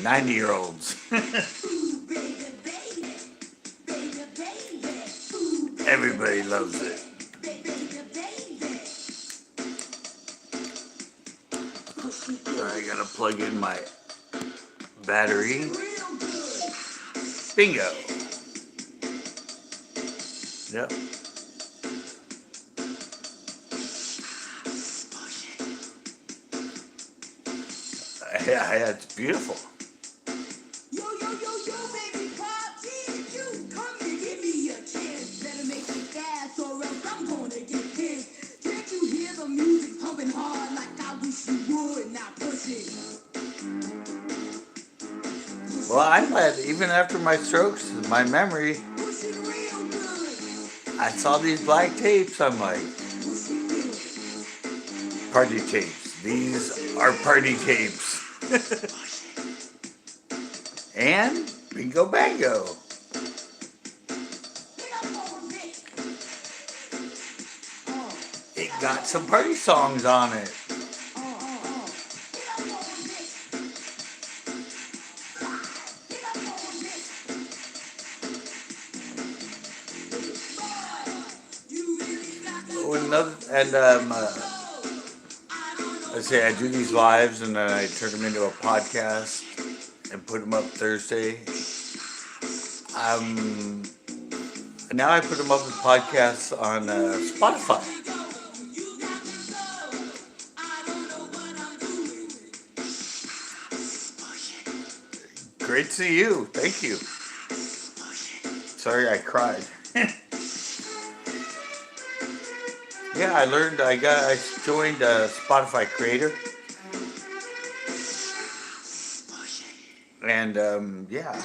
[SPEAKER 1] 90-year-olds. Everybody loves it. I gotta plug in my battery. Bingo. Yep. Yeah, it's beautiful.
[SPEAKER 5] Yo, baby, pop, you come and give me a chance. Better make it fast or else I'm gonna get pissed. Can't you hear the music pumping hard like I wish you would? Now push it.
[SPEAKER 1] Well, I'm glad even after my strokes, my memory,
[SPEAKER 5] Push it real good.
[SPEAKER 1] I saw these black tapes. I'm like, party tapes. These are party tapes. And bingo bango. It got some party songs on it. Let's say I do these lives and then I turn them into a podcast and put them up Thursday. Now I put them up as podcasts on Spotify. Great to see you. Thank you. Sorry I cried. Yeah, I joined Spotify Creator. And, yeah.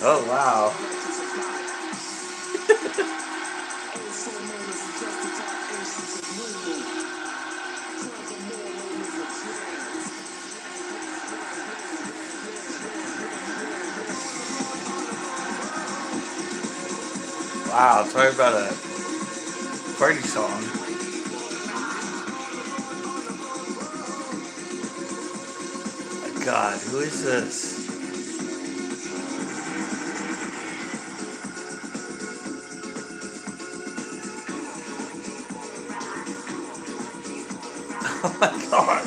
[SPEAKER 1] Oh, wow. Wow, talk about a party song. God, who is this? Oh my God.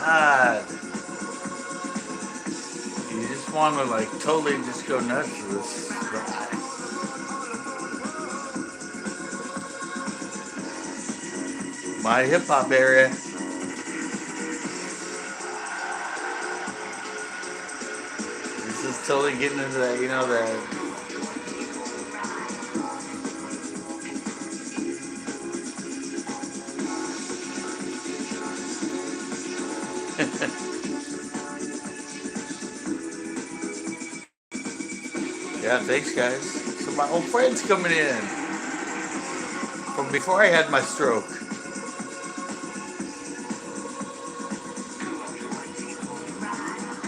[SPEAKER 1] God. You just want to like totally just go nuts for this guy. My hip hop area. This is totally getting into that, you know, that. Yeah, thanks guys. So my old friend's coming in from before I had my stroke.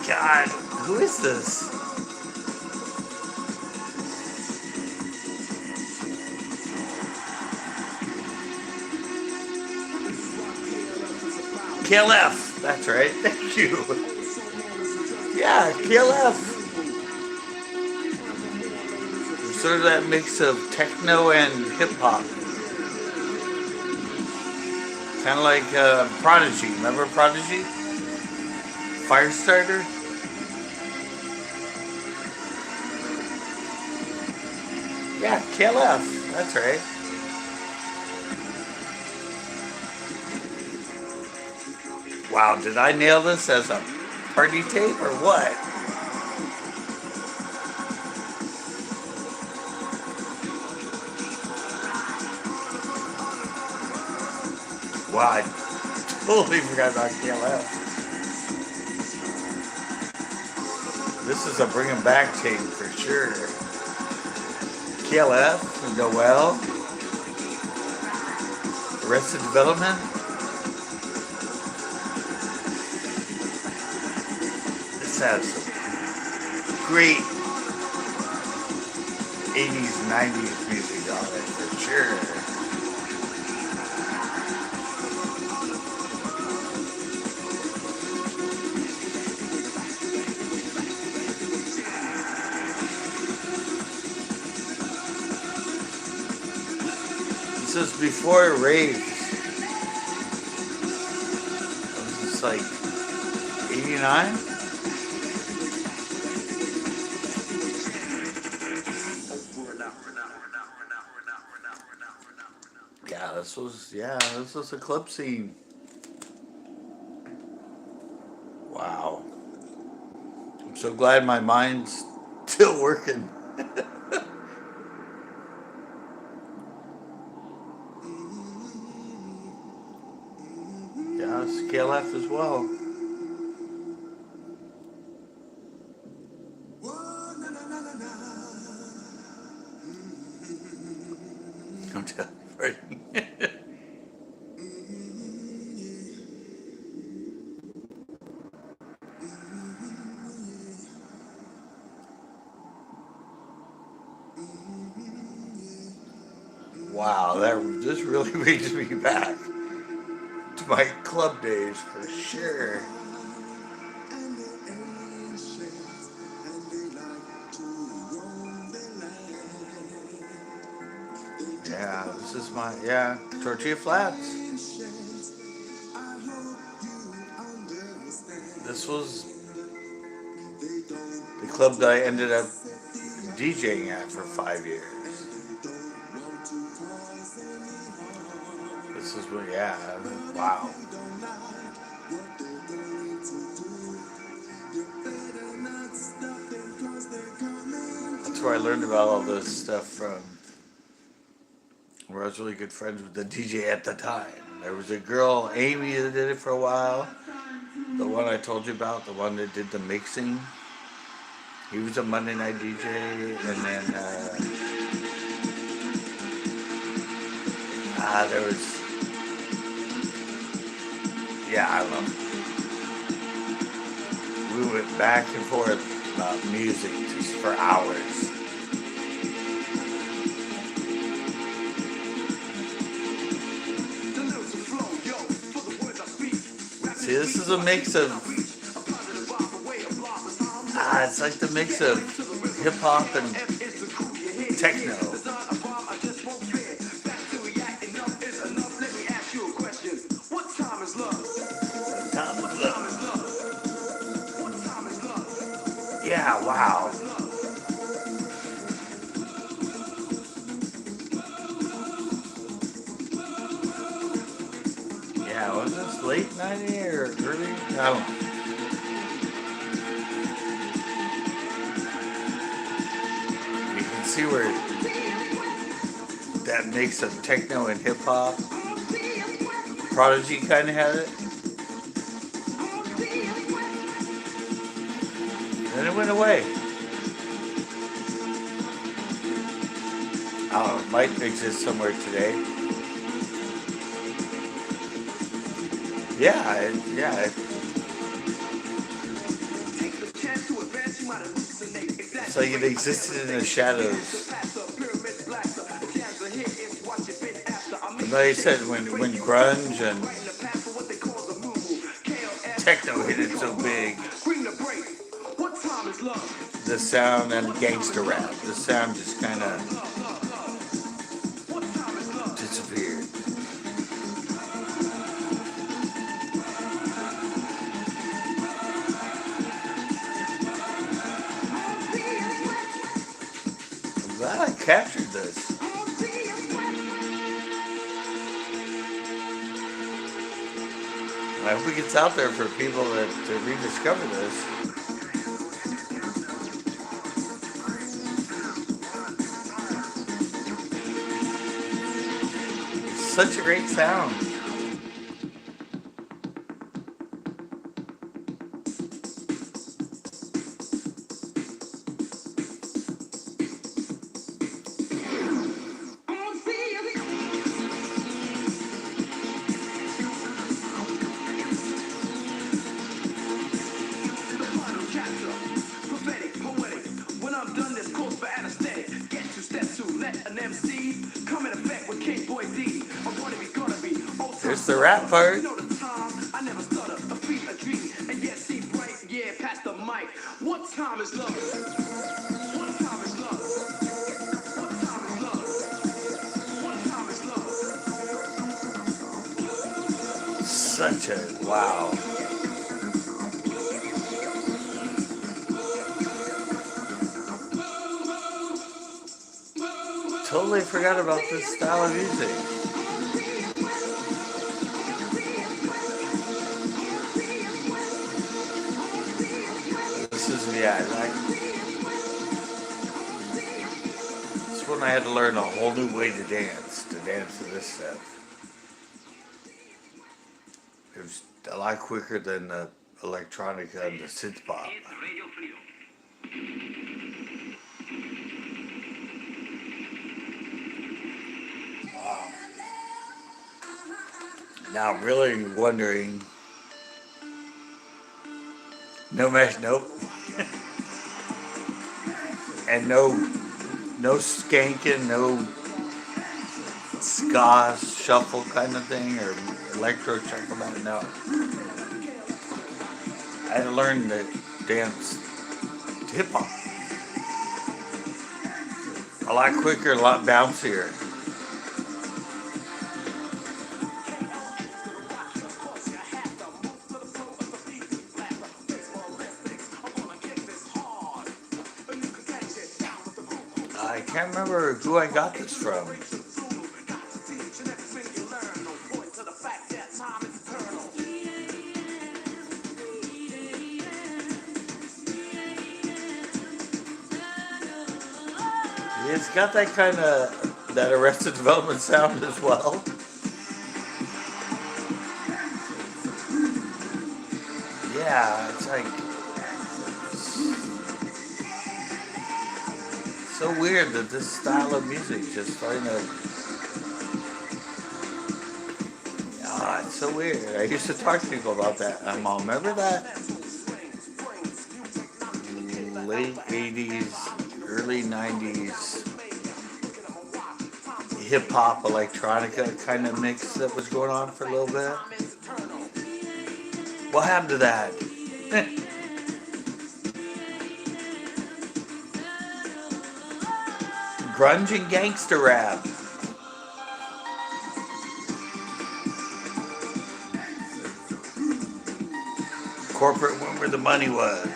[SPEAKER 1] God, who is this? KLF. That's right. Thank you. Yeah, KLF. Sort of that mix of techno and hip hop. Kind of like Prodigy. Remember Prodigy? Firestarter? Yeah, KLF. That's right. Wow, did I nail this as a party tape or what? Wow, I totally forgot about KLF. This is a bring 'em back tape for sure. KLF, Noel, Arrested Development. This has some great 80s, 90s music on it for sure. This is before raves. This is like 89? This was a club scene. Wow. I'm so glad my mind's still working. Yeah, scale F as well. I'm telling you, right? Wow, this really brings me back to my club days for sure. Yeah, this is Tortilla Flats. This was the club that I ended up DJing at for 5 years. This is what, wow. That's where I learned about all this stuff from. Where I was really good friends with the DJ at the time. There was a girl, Amy, that did it for a while. The one I told you about, the one that did the mixing. He was a Monday night DJ, and then there was, yeah, I don't know. We went back and forth about music just for hours. See, this is a mix of, it's like the mix of hip hop and techno. Yeah, wow. Yeah, was this late 90 or early? I don't know. You can see where that mix of techno and hip hop. Prodigy kind of had it. Then it went away. I don't know, it might exist somewhere today. Yeah. It's like it existed in the shadows. And like I said, when grunge and techno hit it so big, the sound and gangster rap, the sound just kind of disappeared. I'm glad I captured this. I hope it gets out there for people to rediscover this. Such a great sound. There's the rap part.
[SPEAKER 3] What time is love? What time is love? What time is love? What time is love?
[SPEAKER 1] Such a wow. Totally forgot about this style of music. This is, yeah, like, this one I had to learn a whole new way to dance to this stuff. It was a lot quicker than the electronica and the synth pop. Wow. Now I'm really wondering. No mesh, nope. And no skanking, no ska shuffle kind of thing or electro shuffle. No. I had to learn to dance to hip hop. A lot quicker, a lot bouncier. I can't remember who I got this from. It's got that kind of, that Arrested Development sound as well. Yeah, it's like, so weird that this style of music just starting to. Ah, it's so weird. I used to talk to people about that. Mom, remember that late '80s, early '90s hip hop electronica kind of mix that was going on for a little bit? What happened to that? Grunge and gangster rap. Corporate went where the money was.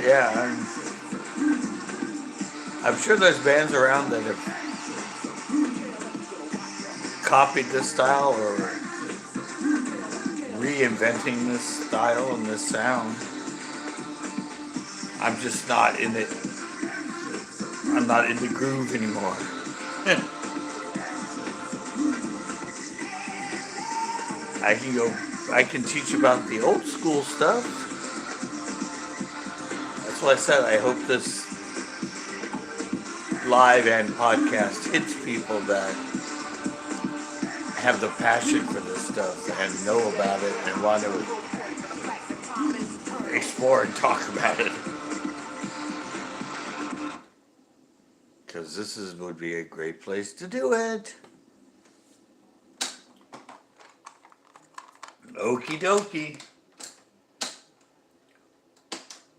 [SPEAKER 1] Yeah, I'm sure there's bands around that have copied this style or reinventing this style and this sound. I'm just not in it. I'm not in the groove anymore. I can teach about the old school stuff. That's what I said. I hope this live and podcast hits people that have the passion for this stuff and know about it and want to explore and talk about it. Because would be a great place to do it. Okie dokie.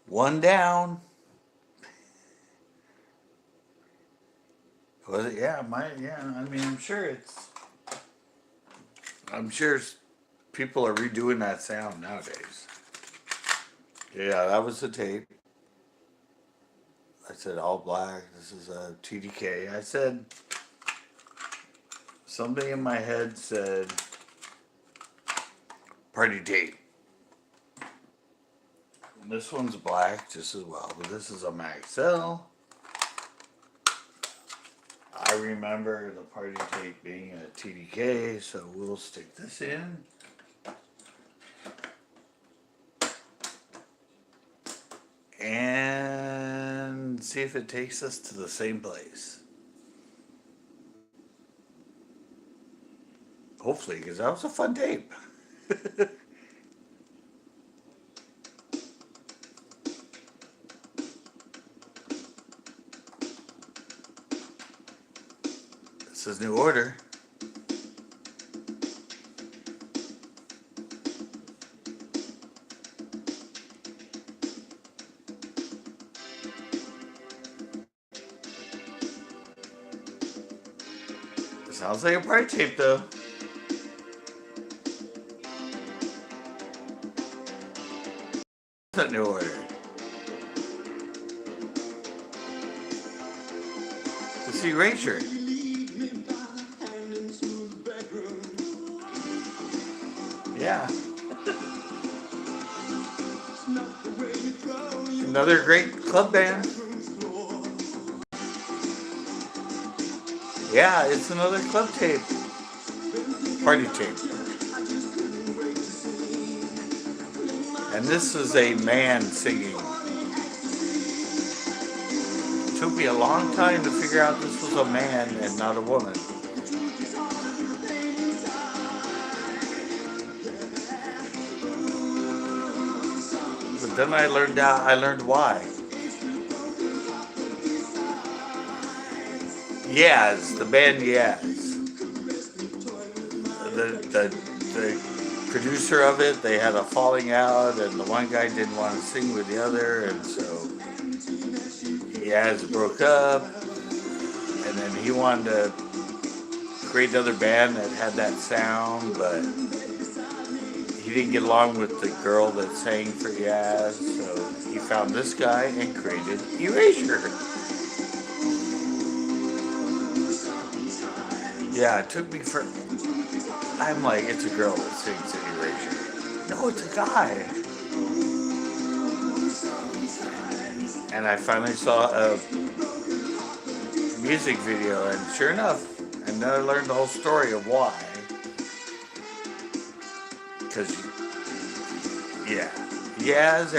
[SPEAKER 1] One down. Was it? Yeah, I mean, I'm sure people are redoing that sound nowadays. Yeah, that was the tape. I said all black. This is a TDK. I said, somebody in my head said, party tape. And this one's black just as well, but this is a Maxell. I remember the party tape being a TDK, so we'll stick this in. And see if it takes us to the same place. Hopefully, because that was a fun tape. This is new order. It sounds like a party tape though. It's a new order. It's the Erasure. Yeah. Another great club band. Yeah, it's another club tape. Party tape. And this is a man singing. It took me a long time to figure out this was a man and not a woman. But then I learned why. Yaz, the band Yaz. The producer of it, they had a falling out, and the one guy didn't want to sing with the other, and so Yaz broke up, and then he wanted to create another band that had that sound, but he didn't get along with the girl that sang for Yaz, so he found this guy and created Erasure. Yeah, it took me for. I'm like, it's a girl that sings in Erasure. No, it's a guy. And I finally saw a music video, and sure enough, and then I learned the whole story of why. Because, yeah. Yes,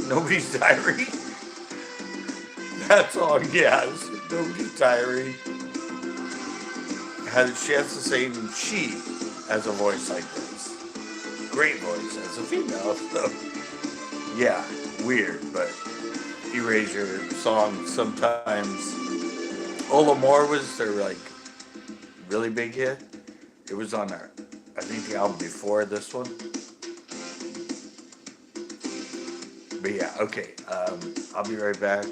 [SPEAKER 1] nobody's diary. That's all, yes. Nobody's diary. She has the same, she has a voice like this. Great voice as a female, so. Yeah, weird, but Erasure songs sometimes. Ola More was their, like, really big hit. It was on I think the album before this one. But yeah, okay. I'll be right back.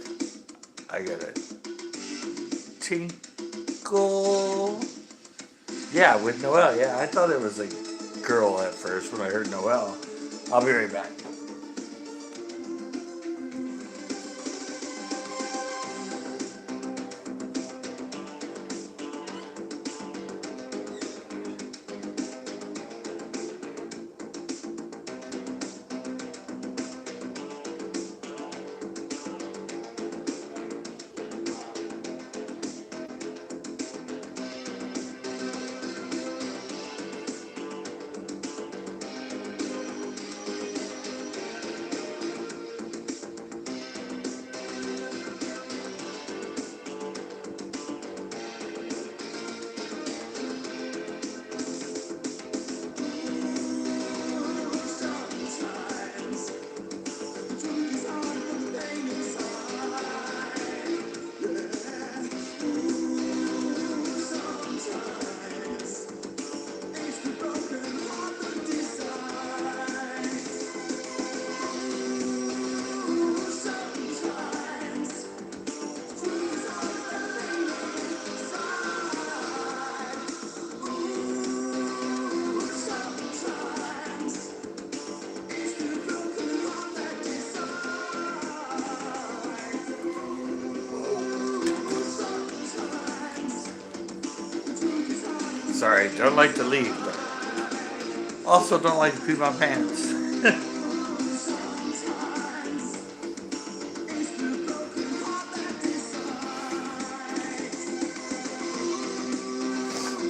[SPEAKER 1] I gotta tinkle. Yeah, with Noelle. Yeah, I thought it was a girl at first when I heard Noelle. I'll be right back. Sorry, don't like to leave, but also don't like to pee my pants.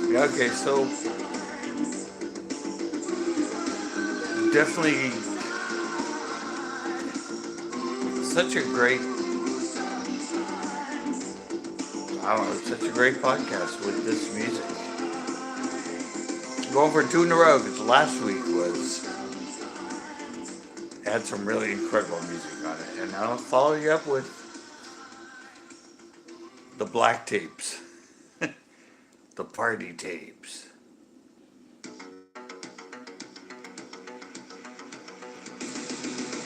[SPEAKER 1] Yeah, okay, so definitely such a great, I don't know, such a great podcast with this music. Going for 2 in a row because last week had some really incredible music on it, and I'll follow you up with the black tapes, the party tapes.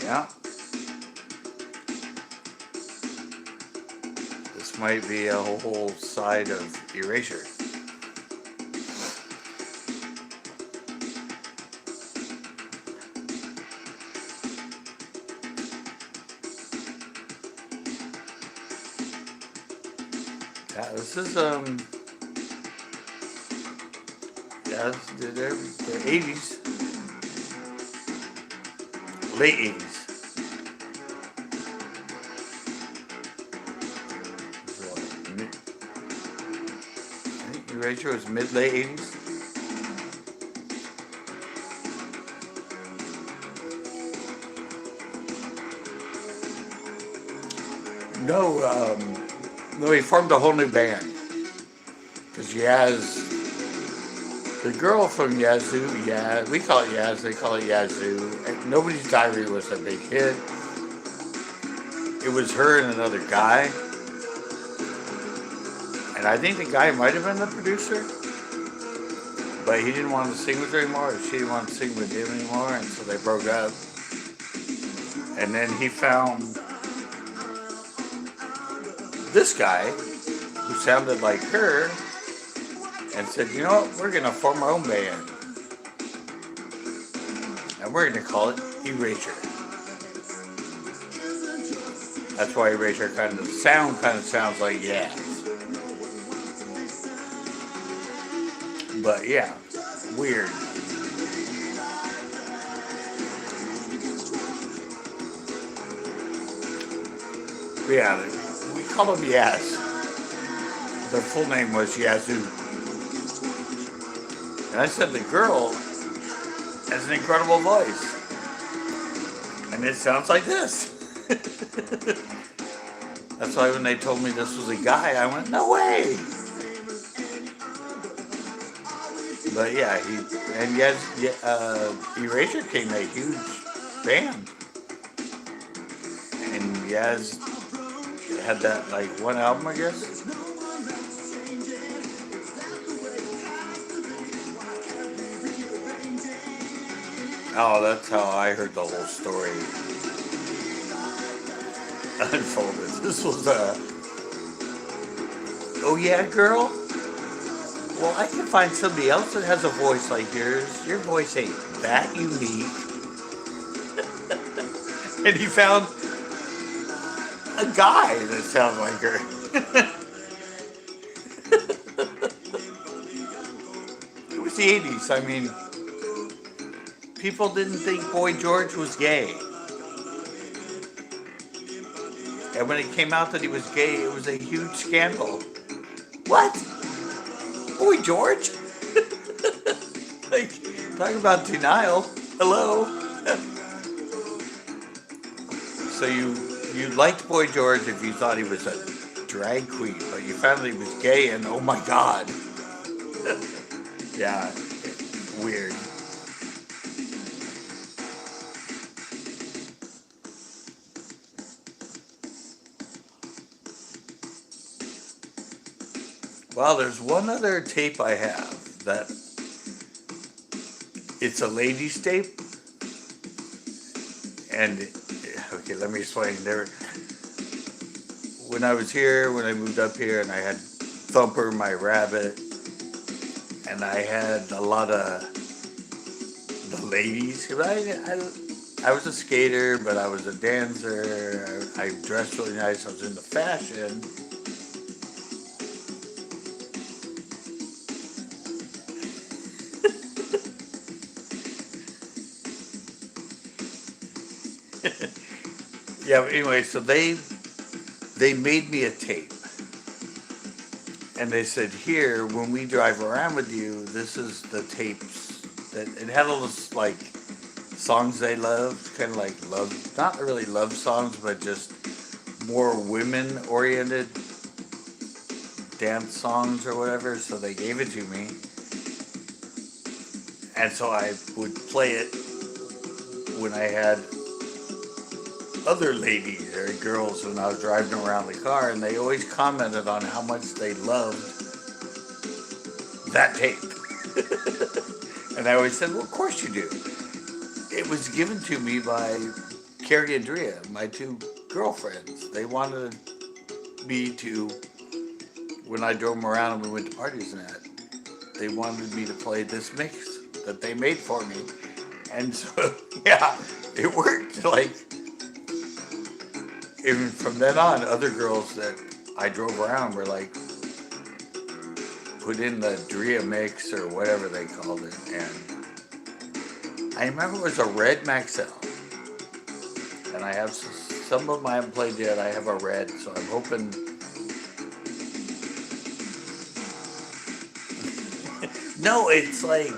[SPEAKER 1] Yeah, this might be a whole side of Erasure. Yeah, this is yeah, they're 80s, late 80s. So, I think Erasure was mid-late 80s. No, he formed a whole new band. Because Yaz, the girl from Yazoo, we call it Yaz, they call it Yazoo. And Nobody's Diary was a big hit. It was her and another guy. And I think the guy might have been the producer. But he didn't want to sing with her anymore, or she didn't want to sing with him anymore, and so they broke up. And then he found this guy who sounded like her and said, you know what, we're going to form our own band. And we're going to call it Erasure. That's why Erasure kind of sounds like Yaz. But yeah, weird. Yeah, we call him Yaz. Their full name was Yazoo. And I said the girl has an incredible voice. And it sounds like this. That's why when they told me this was a guy, I went, no way. But yeah, Erasure King, a huge band. And Yaz had that like one album, I guess. Oh, that's how I heard the whole story unfolded. This was oh yeah, girl? Well, I can find somebody else that has a voice like yours. Your voice ain't that unique. And he found a guy that sounds like her. It was the 80s. I mean, people didn't think Boy George was gay. And when it came out that he was gay, it was a huge scandal. What? Boy George? Like, talking about denial. Hello? So you liked Boy George if you thought he was a drag queen, but you found that he was gay and oh my god. Yeah, weird. Well, there's one other tape I have that it's a ladies tape. And okay, let me explain. When I was here, when I moved up here, and I had Thumper, my rabbit, and I had a lot of the ladies. I was a skater, but I was a dancer. I dressed really nice. I was into fashion. Yeah, but anyway, so they made me a tape. And they said, here, when we drive around with you, this is the tapes. That it had all those, like, songs they loved, kind of like love, not really love songs, but just more women-oriented dance songs or whatever. So they gave it to me. And so I would play it when I had other ladies or girls when I was driving around the car, and they always commented on how much they loved that tape. And I always said, well, of course you do. It was given to me by Carrie and Drea, my two girlfriends. They wanted me to, when I drove them around and we went to parties and that, they wanted me to play this mix that they made for me. And so, yeah, it worked. Like, even from then on, other girls that I drove around were like, put in the Drea mix or whatever they called it. And I remember it was a red Maxell. And I have some of them I haven't played yet. I have a red, so I'm hoping. No, it's like,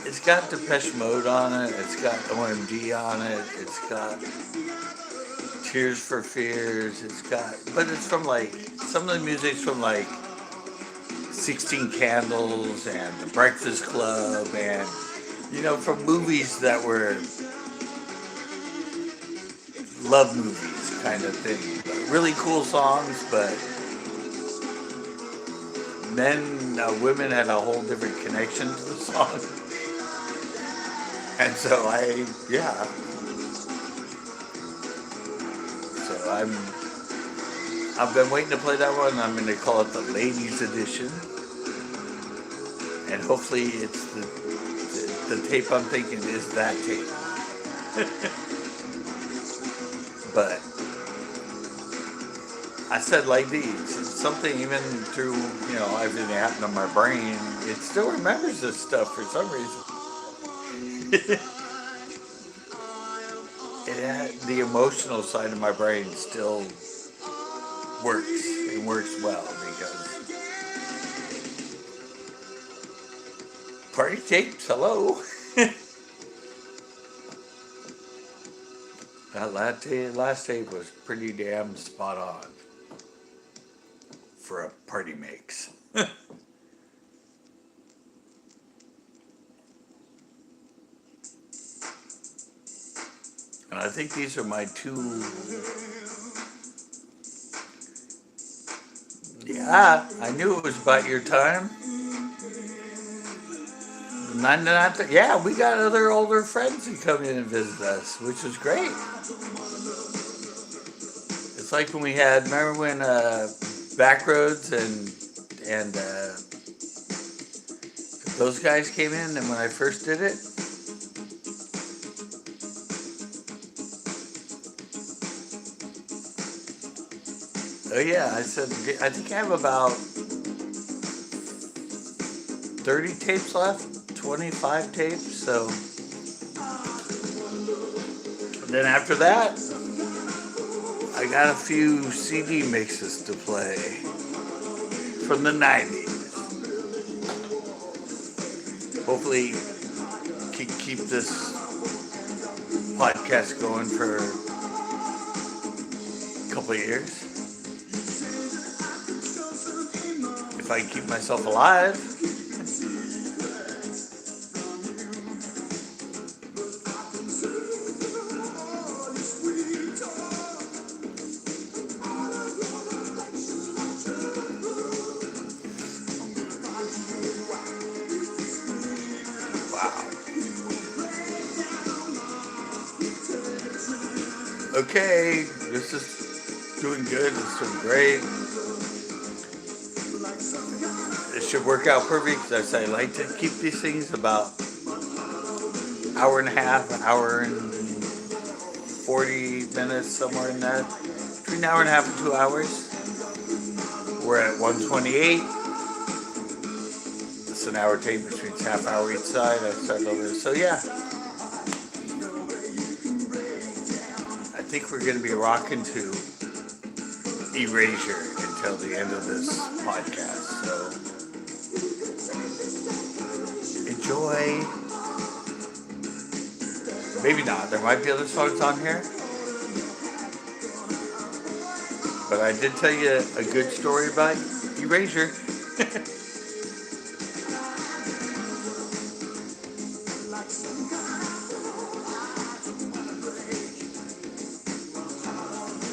[SPEAKER 1] it's got Depeche Mode on it, it's got OMD on it, it's got Tears for Fears, but it's from like, some of the music's from like 16 Candles and The Breakfast Club and, from movies that were love movies kind of thing. But really cool songs, but women had a whole different connection to the song. And so I've been waiting to play that one. I'm going to call it the Ladies Edition. And hopefully it's the tape I'm thinking is that tape. But I said like these. It's something even through, everything that happened in my brain, it still remembers this stuff for some reason. The emotional side of my brain still works and works well because party tapes, hello. That last tape was pretty damn spot on for a party mix. And I think these are my two. Yeah, I knew it was about your time. Yeah, we got other older friends who come in and visit us, which was great. It's like when we had, remember when Backroads and those guys came in, and when I first did it. Oh yeah, I said I think I have about 30 tapes left, 25 tapes. So then after that, I got a few CD mixes to play from the 90s. Hopefully, keep this podcast going for a couple of years. If I keep myself alive. Wow. Okay, this is doing good. This is doing great. It should work out perfect because I like to keep these things about hour and a half, an hour and 40 minutes, somewhere in that. Between an hour and a half and 2 hours. We're at 128. It's an hour tape, which means half hour each side. I started over. So yeah. I think we're going to be rocking to Erasure until the end of this podcast. So enjoy. Maybe not. There might be other songs on here. But I did tell you a good story about Erasure.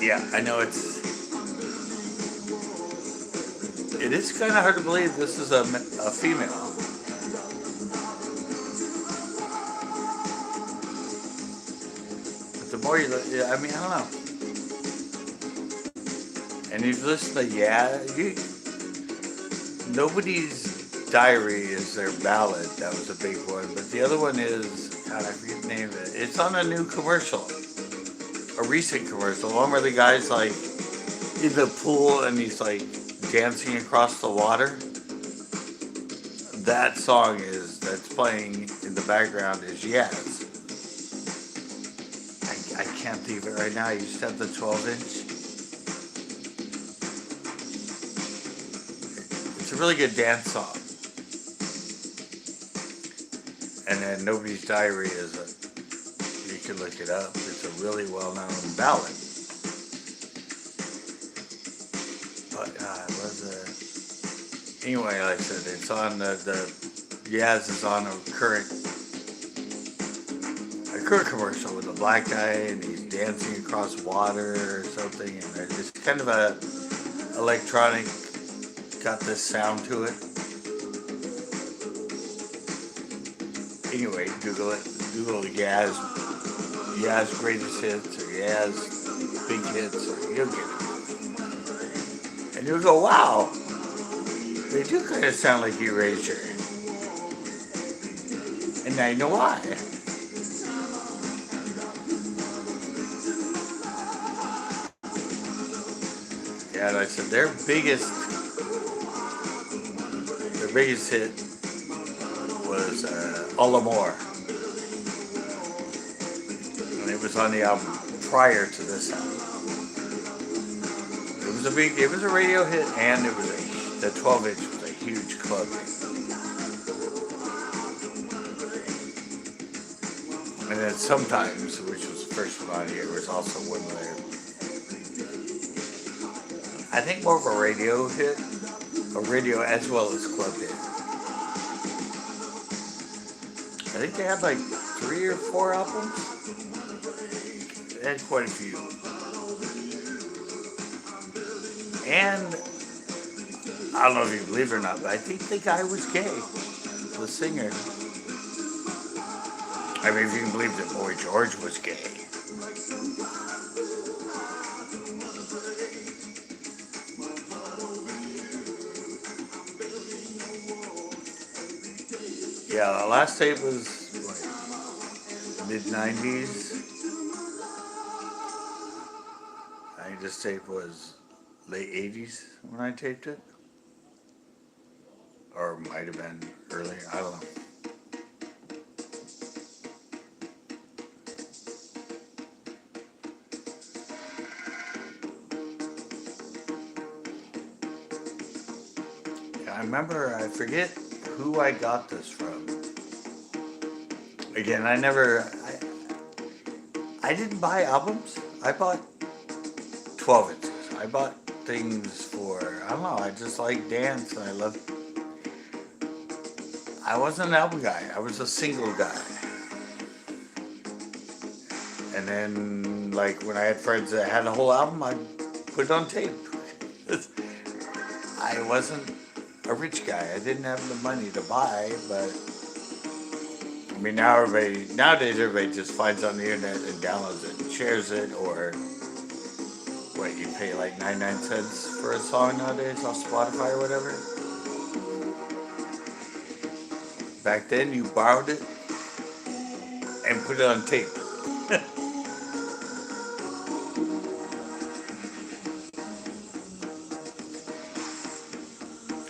[SPEAKER 1] Yeah, I know it is kind of hard to believe this is a female. But the more you look, I mean, I don't know. And you've listened to, Nobody's Diary is their ballad. That was a big one. But the other one is, God, I forget the name of it. It's on a new commercial. A recent commercial. One where the guy's like in the pool and he's like dancing across the water. That song that's playing in the background is Yes. I can't think of it right now. You just have the 12-inch. It's a really good dance song. And then Nobody's Diary is you can look it up. It's a really well-known ballad. But anyway, like I said, it's on the Yaz is on a current commercial with a black guy and he's dancing across water or something, and it's kind of a electronic, got this sound to it. Anyway, Google it. Google Yaz greatest hits or Yaz big hits, or you'll get it. And you'll go, wow, they do kind of sound like Erasure. And now you know why. Yeah, and I said their biggest hit was All Amore. And it was on the album prior to this album. It was a radio hit, and the 12-inch was a huge club hit. And then Sometimes, which was the first one on here, was also one there. I think more of a radio hit, a radio as well as club hit. I think they had like 3 or 4 albums. They had quite a few. And I don't know if you believe it or not, but I think the guy was gay, the singer. I mean, if you can believe that Boy George was gay. Yeah, the last tape was mid-90s. I think this tape was late 80s when I taped it. Or might have been earlier, I don't know. I remember, I forget who I got this from. Again, I didn't buy albums. I bought 12 inches. I bought things for, I don't know, I just like dance and I wasn't an album guy. I was a single guy. And then, like, when I had friends that had a whole album, I'd put it on tape. I wasn't a rich guy. I didn't have the money to buy, but I mean, nowadays everybody just finds on the internet and downloads it and shares it, or what, you pay like 99 cents for a song nowadays on Spotify or whatever. Back then you borrowed it and put it on tape.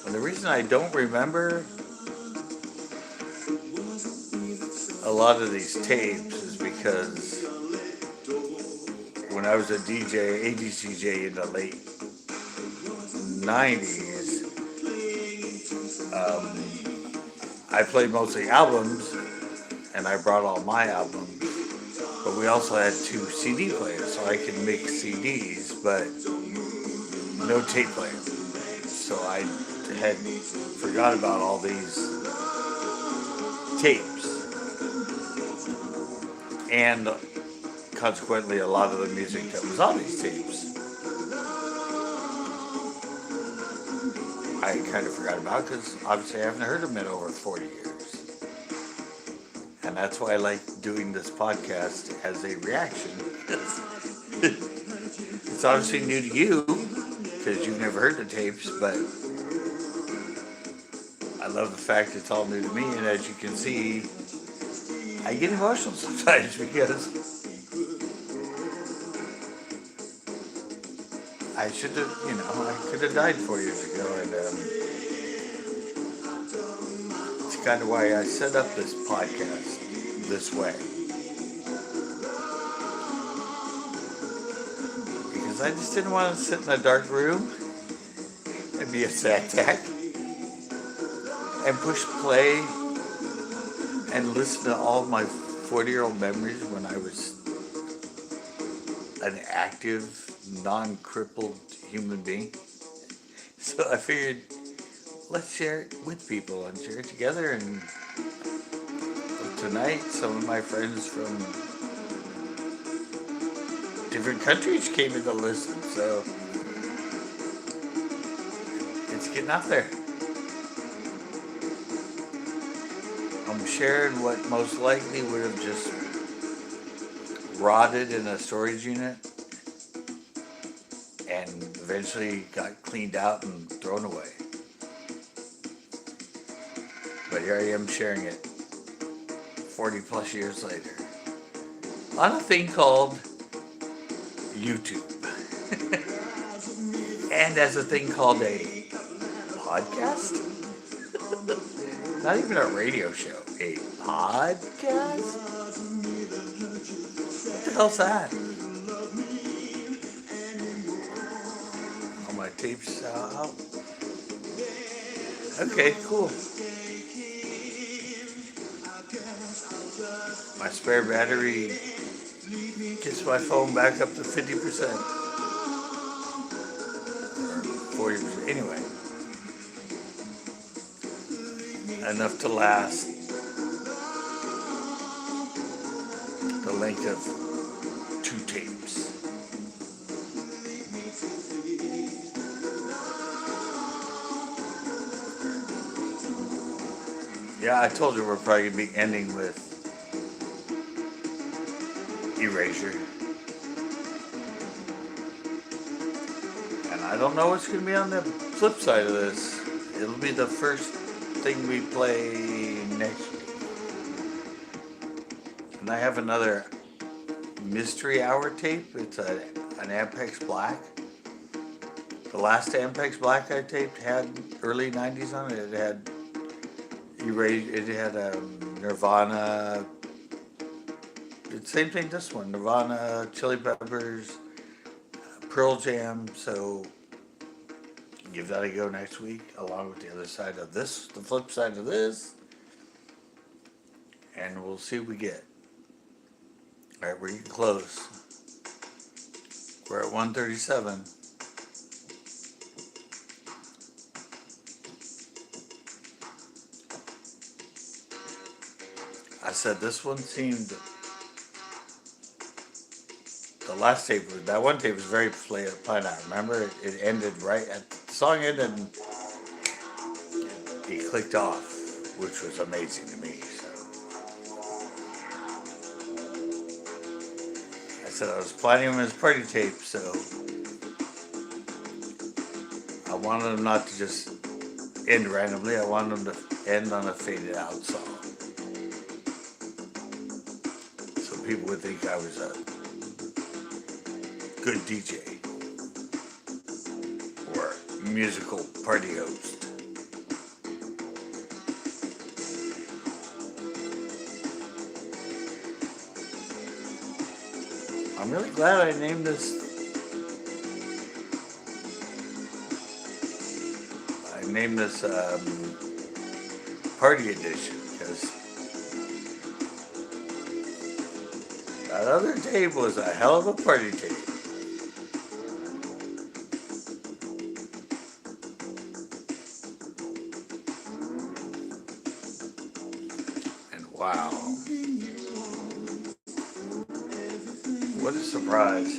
[SPEAKER 1] And the reason I don't remember a lot of these tapes is because when I was a DJ, 80s DJ in the late 90s, I played mostly albums, and I brought all my albums, but we also had 2 CD players, so I could mix CDs, but no tape player. So I had forgot about all these tapes. And consequently, a lot of the music that was on these tapes, I kind of forgot about because obviously I haven't heard them in over 40 years. And that's why I like doing this podcast as a reaction. It's obviously new to you because you've never heard the tapes, but I love the fact it's all new to me. And as you can see, I get emotional sometimes because I should have, I could have died 4 years ago, and it's kind of why I set up this podcast this way. Because I just didn't want to sit in a dark room and be a sad tack and push play and listen to all my 40-year-old memories when I was an active, non-crippled human being. So I figured, let's share it with people and share it together. And tonight, some of my friends from different countries came in to listen. So it's getting out there. I'm sharing what most likely would have just rotted in a storage unit and eventually got cleaned out and thrown away. But here I am sharing it 40 plus years later on a thing called YouTube. and as a thing called a podcast. Not even a radio show, a podcast. What the hell's that? All my tapes out. Okay, cool. My spare battery gets my phone back up to 50%. 40%. Anyway. Enough to last the length of 2 tapes. Yeah, I told you we're probably going to be ending with Erasure. And I don't know what's going to be on the flip side of this. It'll be the first thing we play next week. And I have another Mystery Hour tape. It's an Ampex Black. The last Ampex Black I taped had early 90s on it. It had Nirvana. It's the same thing this one. Nirvana, Chili Peppers, Pearl Jam. So give that a go next week, along with the other side of this, the flip side of this. And we'll see what we get. Alright, we're getting close. We're at 137. I said this one seemed, the last tape, that one tape was very flat out. Remember, it ended right at, the song ended and he clicked off, which was amazing to me. So I said I was planning him as party tape, so I wanted him not to just end randomly. I wanted him to end on a faded out song. People would think I was a good DJ or musical party host. I'm really glad I named this. Party Edition, because that other tape was a hell of a party tape. And wow. What a surprise.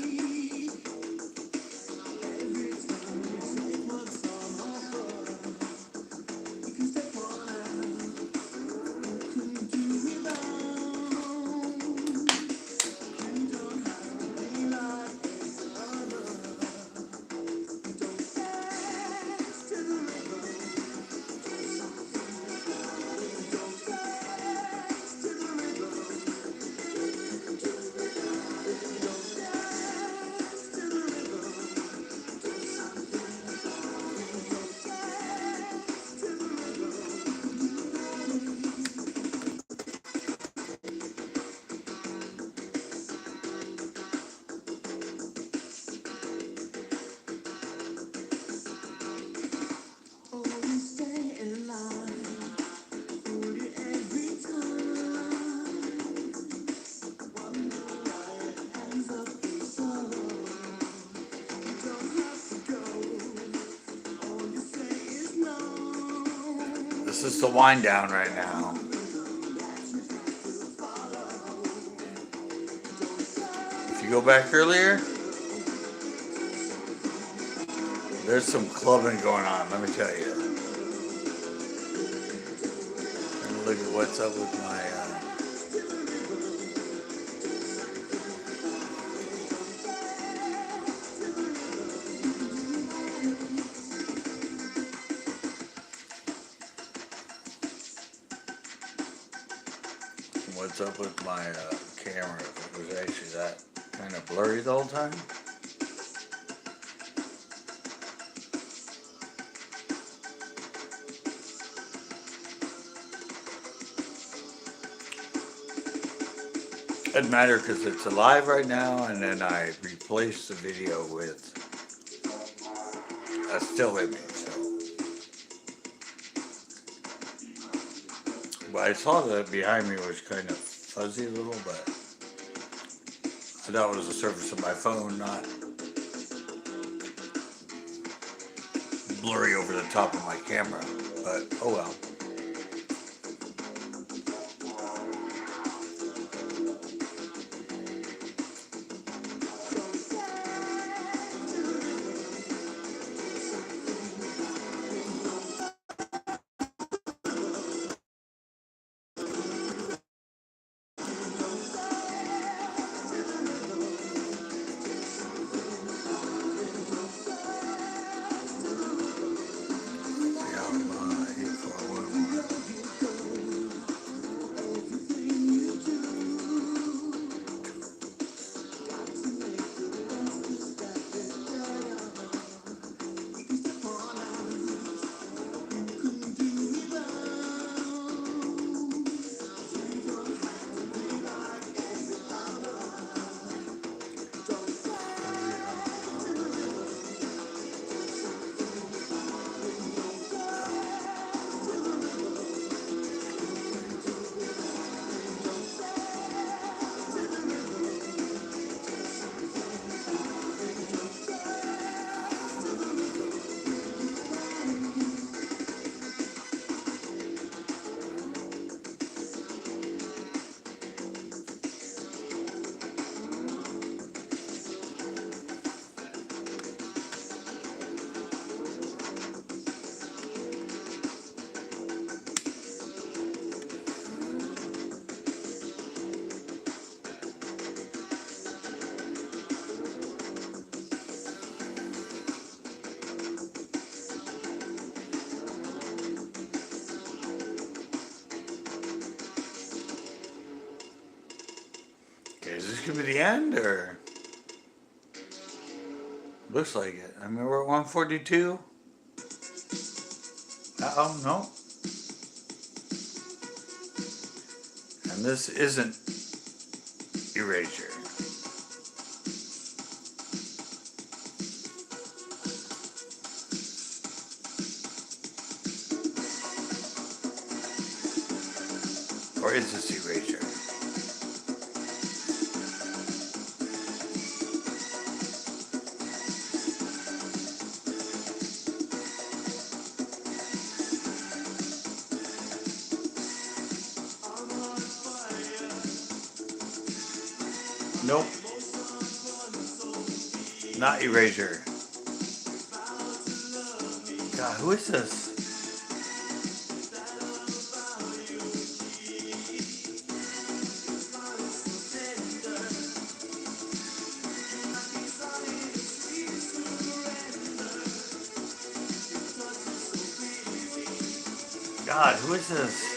[SPEAKER 1] This is the wind down right now. If you go back earlier, there's some clubbing going on, let me tell you. Let me look at what's up with my camera. If it was actually that kind of blurry the whole time. Doesn't matter because it's alive right now, and then I replaced the video with a still image. So. But I saw that behind me was kind of fuzzy a little, but I thought it was the surface of my phone, not blurry over the top of my camera. But oh well. Okay, is this gonna be the end or? Looks like it. I mean, we're at 142. Uh-oh, no. And this isn't Erasure. Or is this Erasure? Nope. Not Erasure. God, who is this? God, who is this?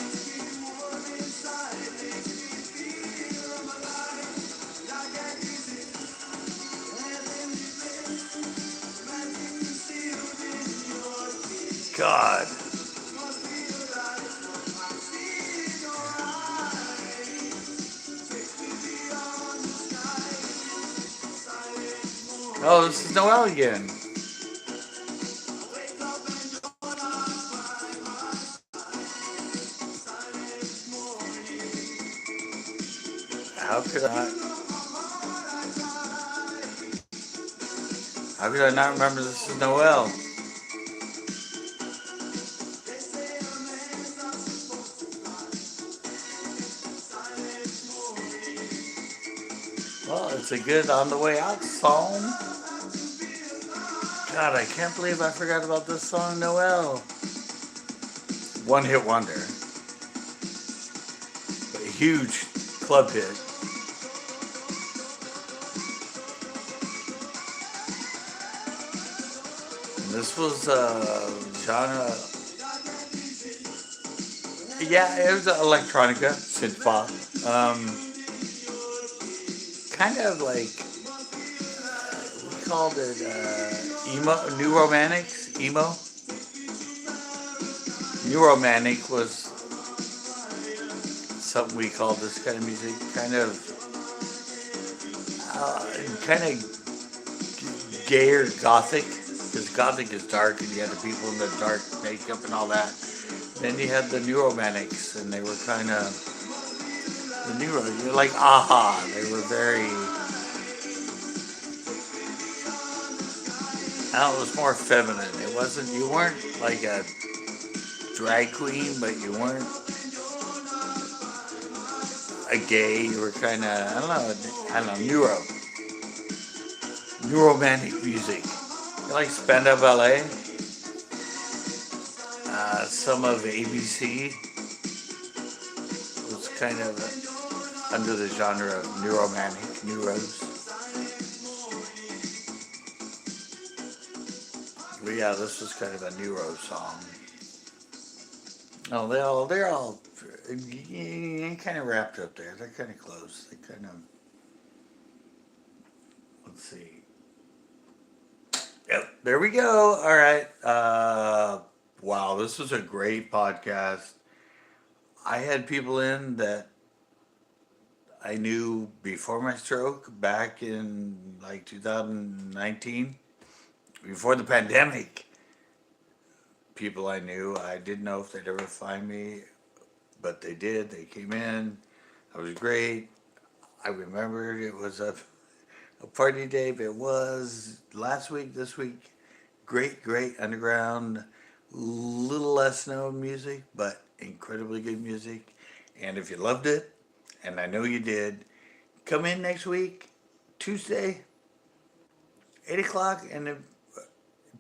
[SPEAKER 1] God. Oh, this is Noel again. How could I? How could I not remember this is Noel? Well, it's a good on the way out song. God, I can't believe I forgot about this song, Noel. One hit wonder. A huge club hit. And this was genre. Yeah, it was electronica, synth pop. Kind of like we called it emo, new romantics, emo. New romantic was something we called this kind of music, kind of kind of gayer gothic, because gothic is dark and you had the people in the dark makeup and all that. Then you had the neuromantics, and they were kind of the neuro, you're like aha. They were very, I don't know, it was more feminine. It wasn't, you weren't like a drag queen, but you weren't a gay. You were kind of, I don't know, neuromantic music. You like Spandau Ballet, some of ABC was kind of under the genre of neuromantic, neuros. But yeah, this was kind of a neuro song. Oh, they're all kind of wrapped up there. They're kind of close. They kind of, let's see. Yep, there we go. All right. Wow, this was a great podcast. I had people in that I knew before my stroke back in like 2019, before the pandemic. People I knew, I didn't know if they'd ever find me, but they did. They came in. I was great. I remembered it was a party day, but it was last week, this week. Great, great underground, little less known music, but incredibly good music. And if you loved it, and I know you did, come in next week, Tuesday, 8 o'clock, and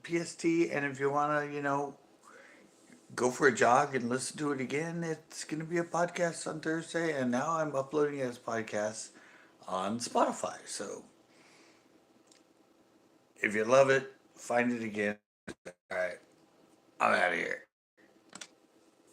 [SPEAKER 1] PST. And if you want to, go for a jog and listen to it again, it's going to be a podcast on Thursday. And now I'm uploading it as podcasts on Spotify. So if you love it, find it again. All right, I'm out of here.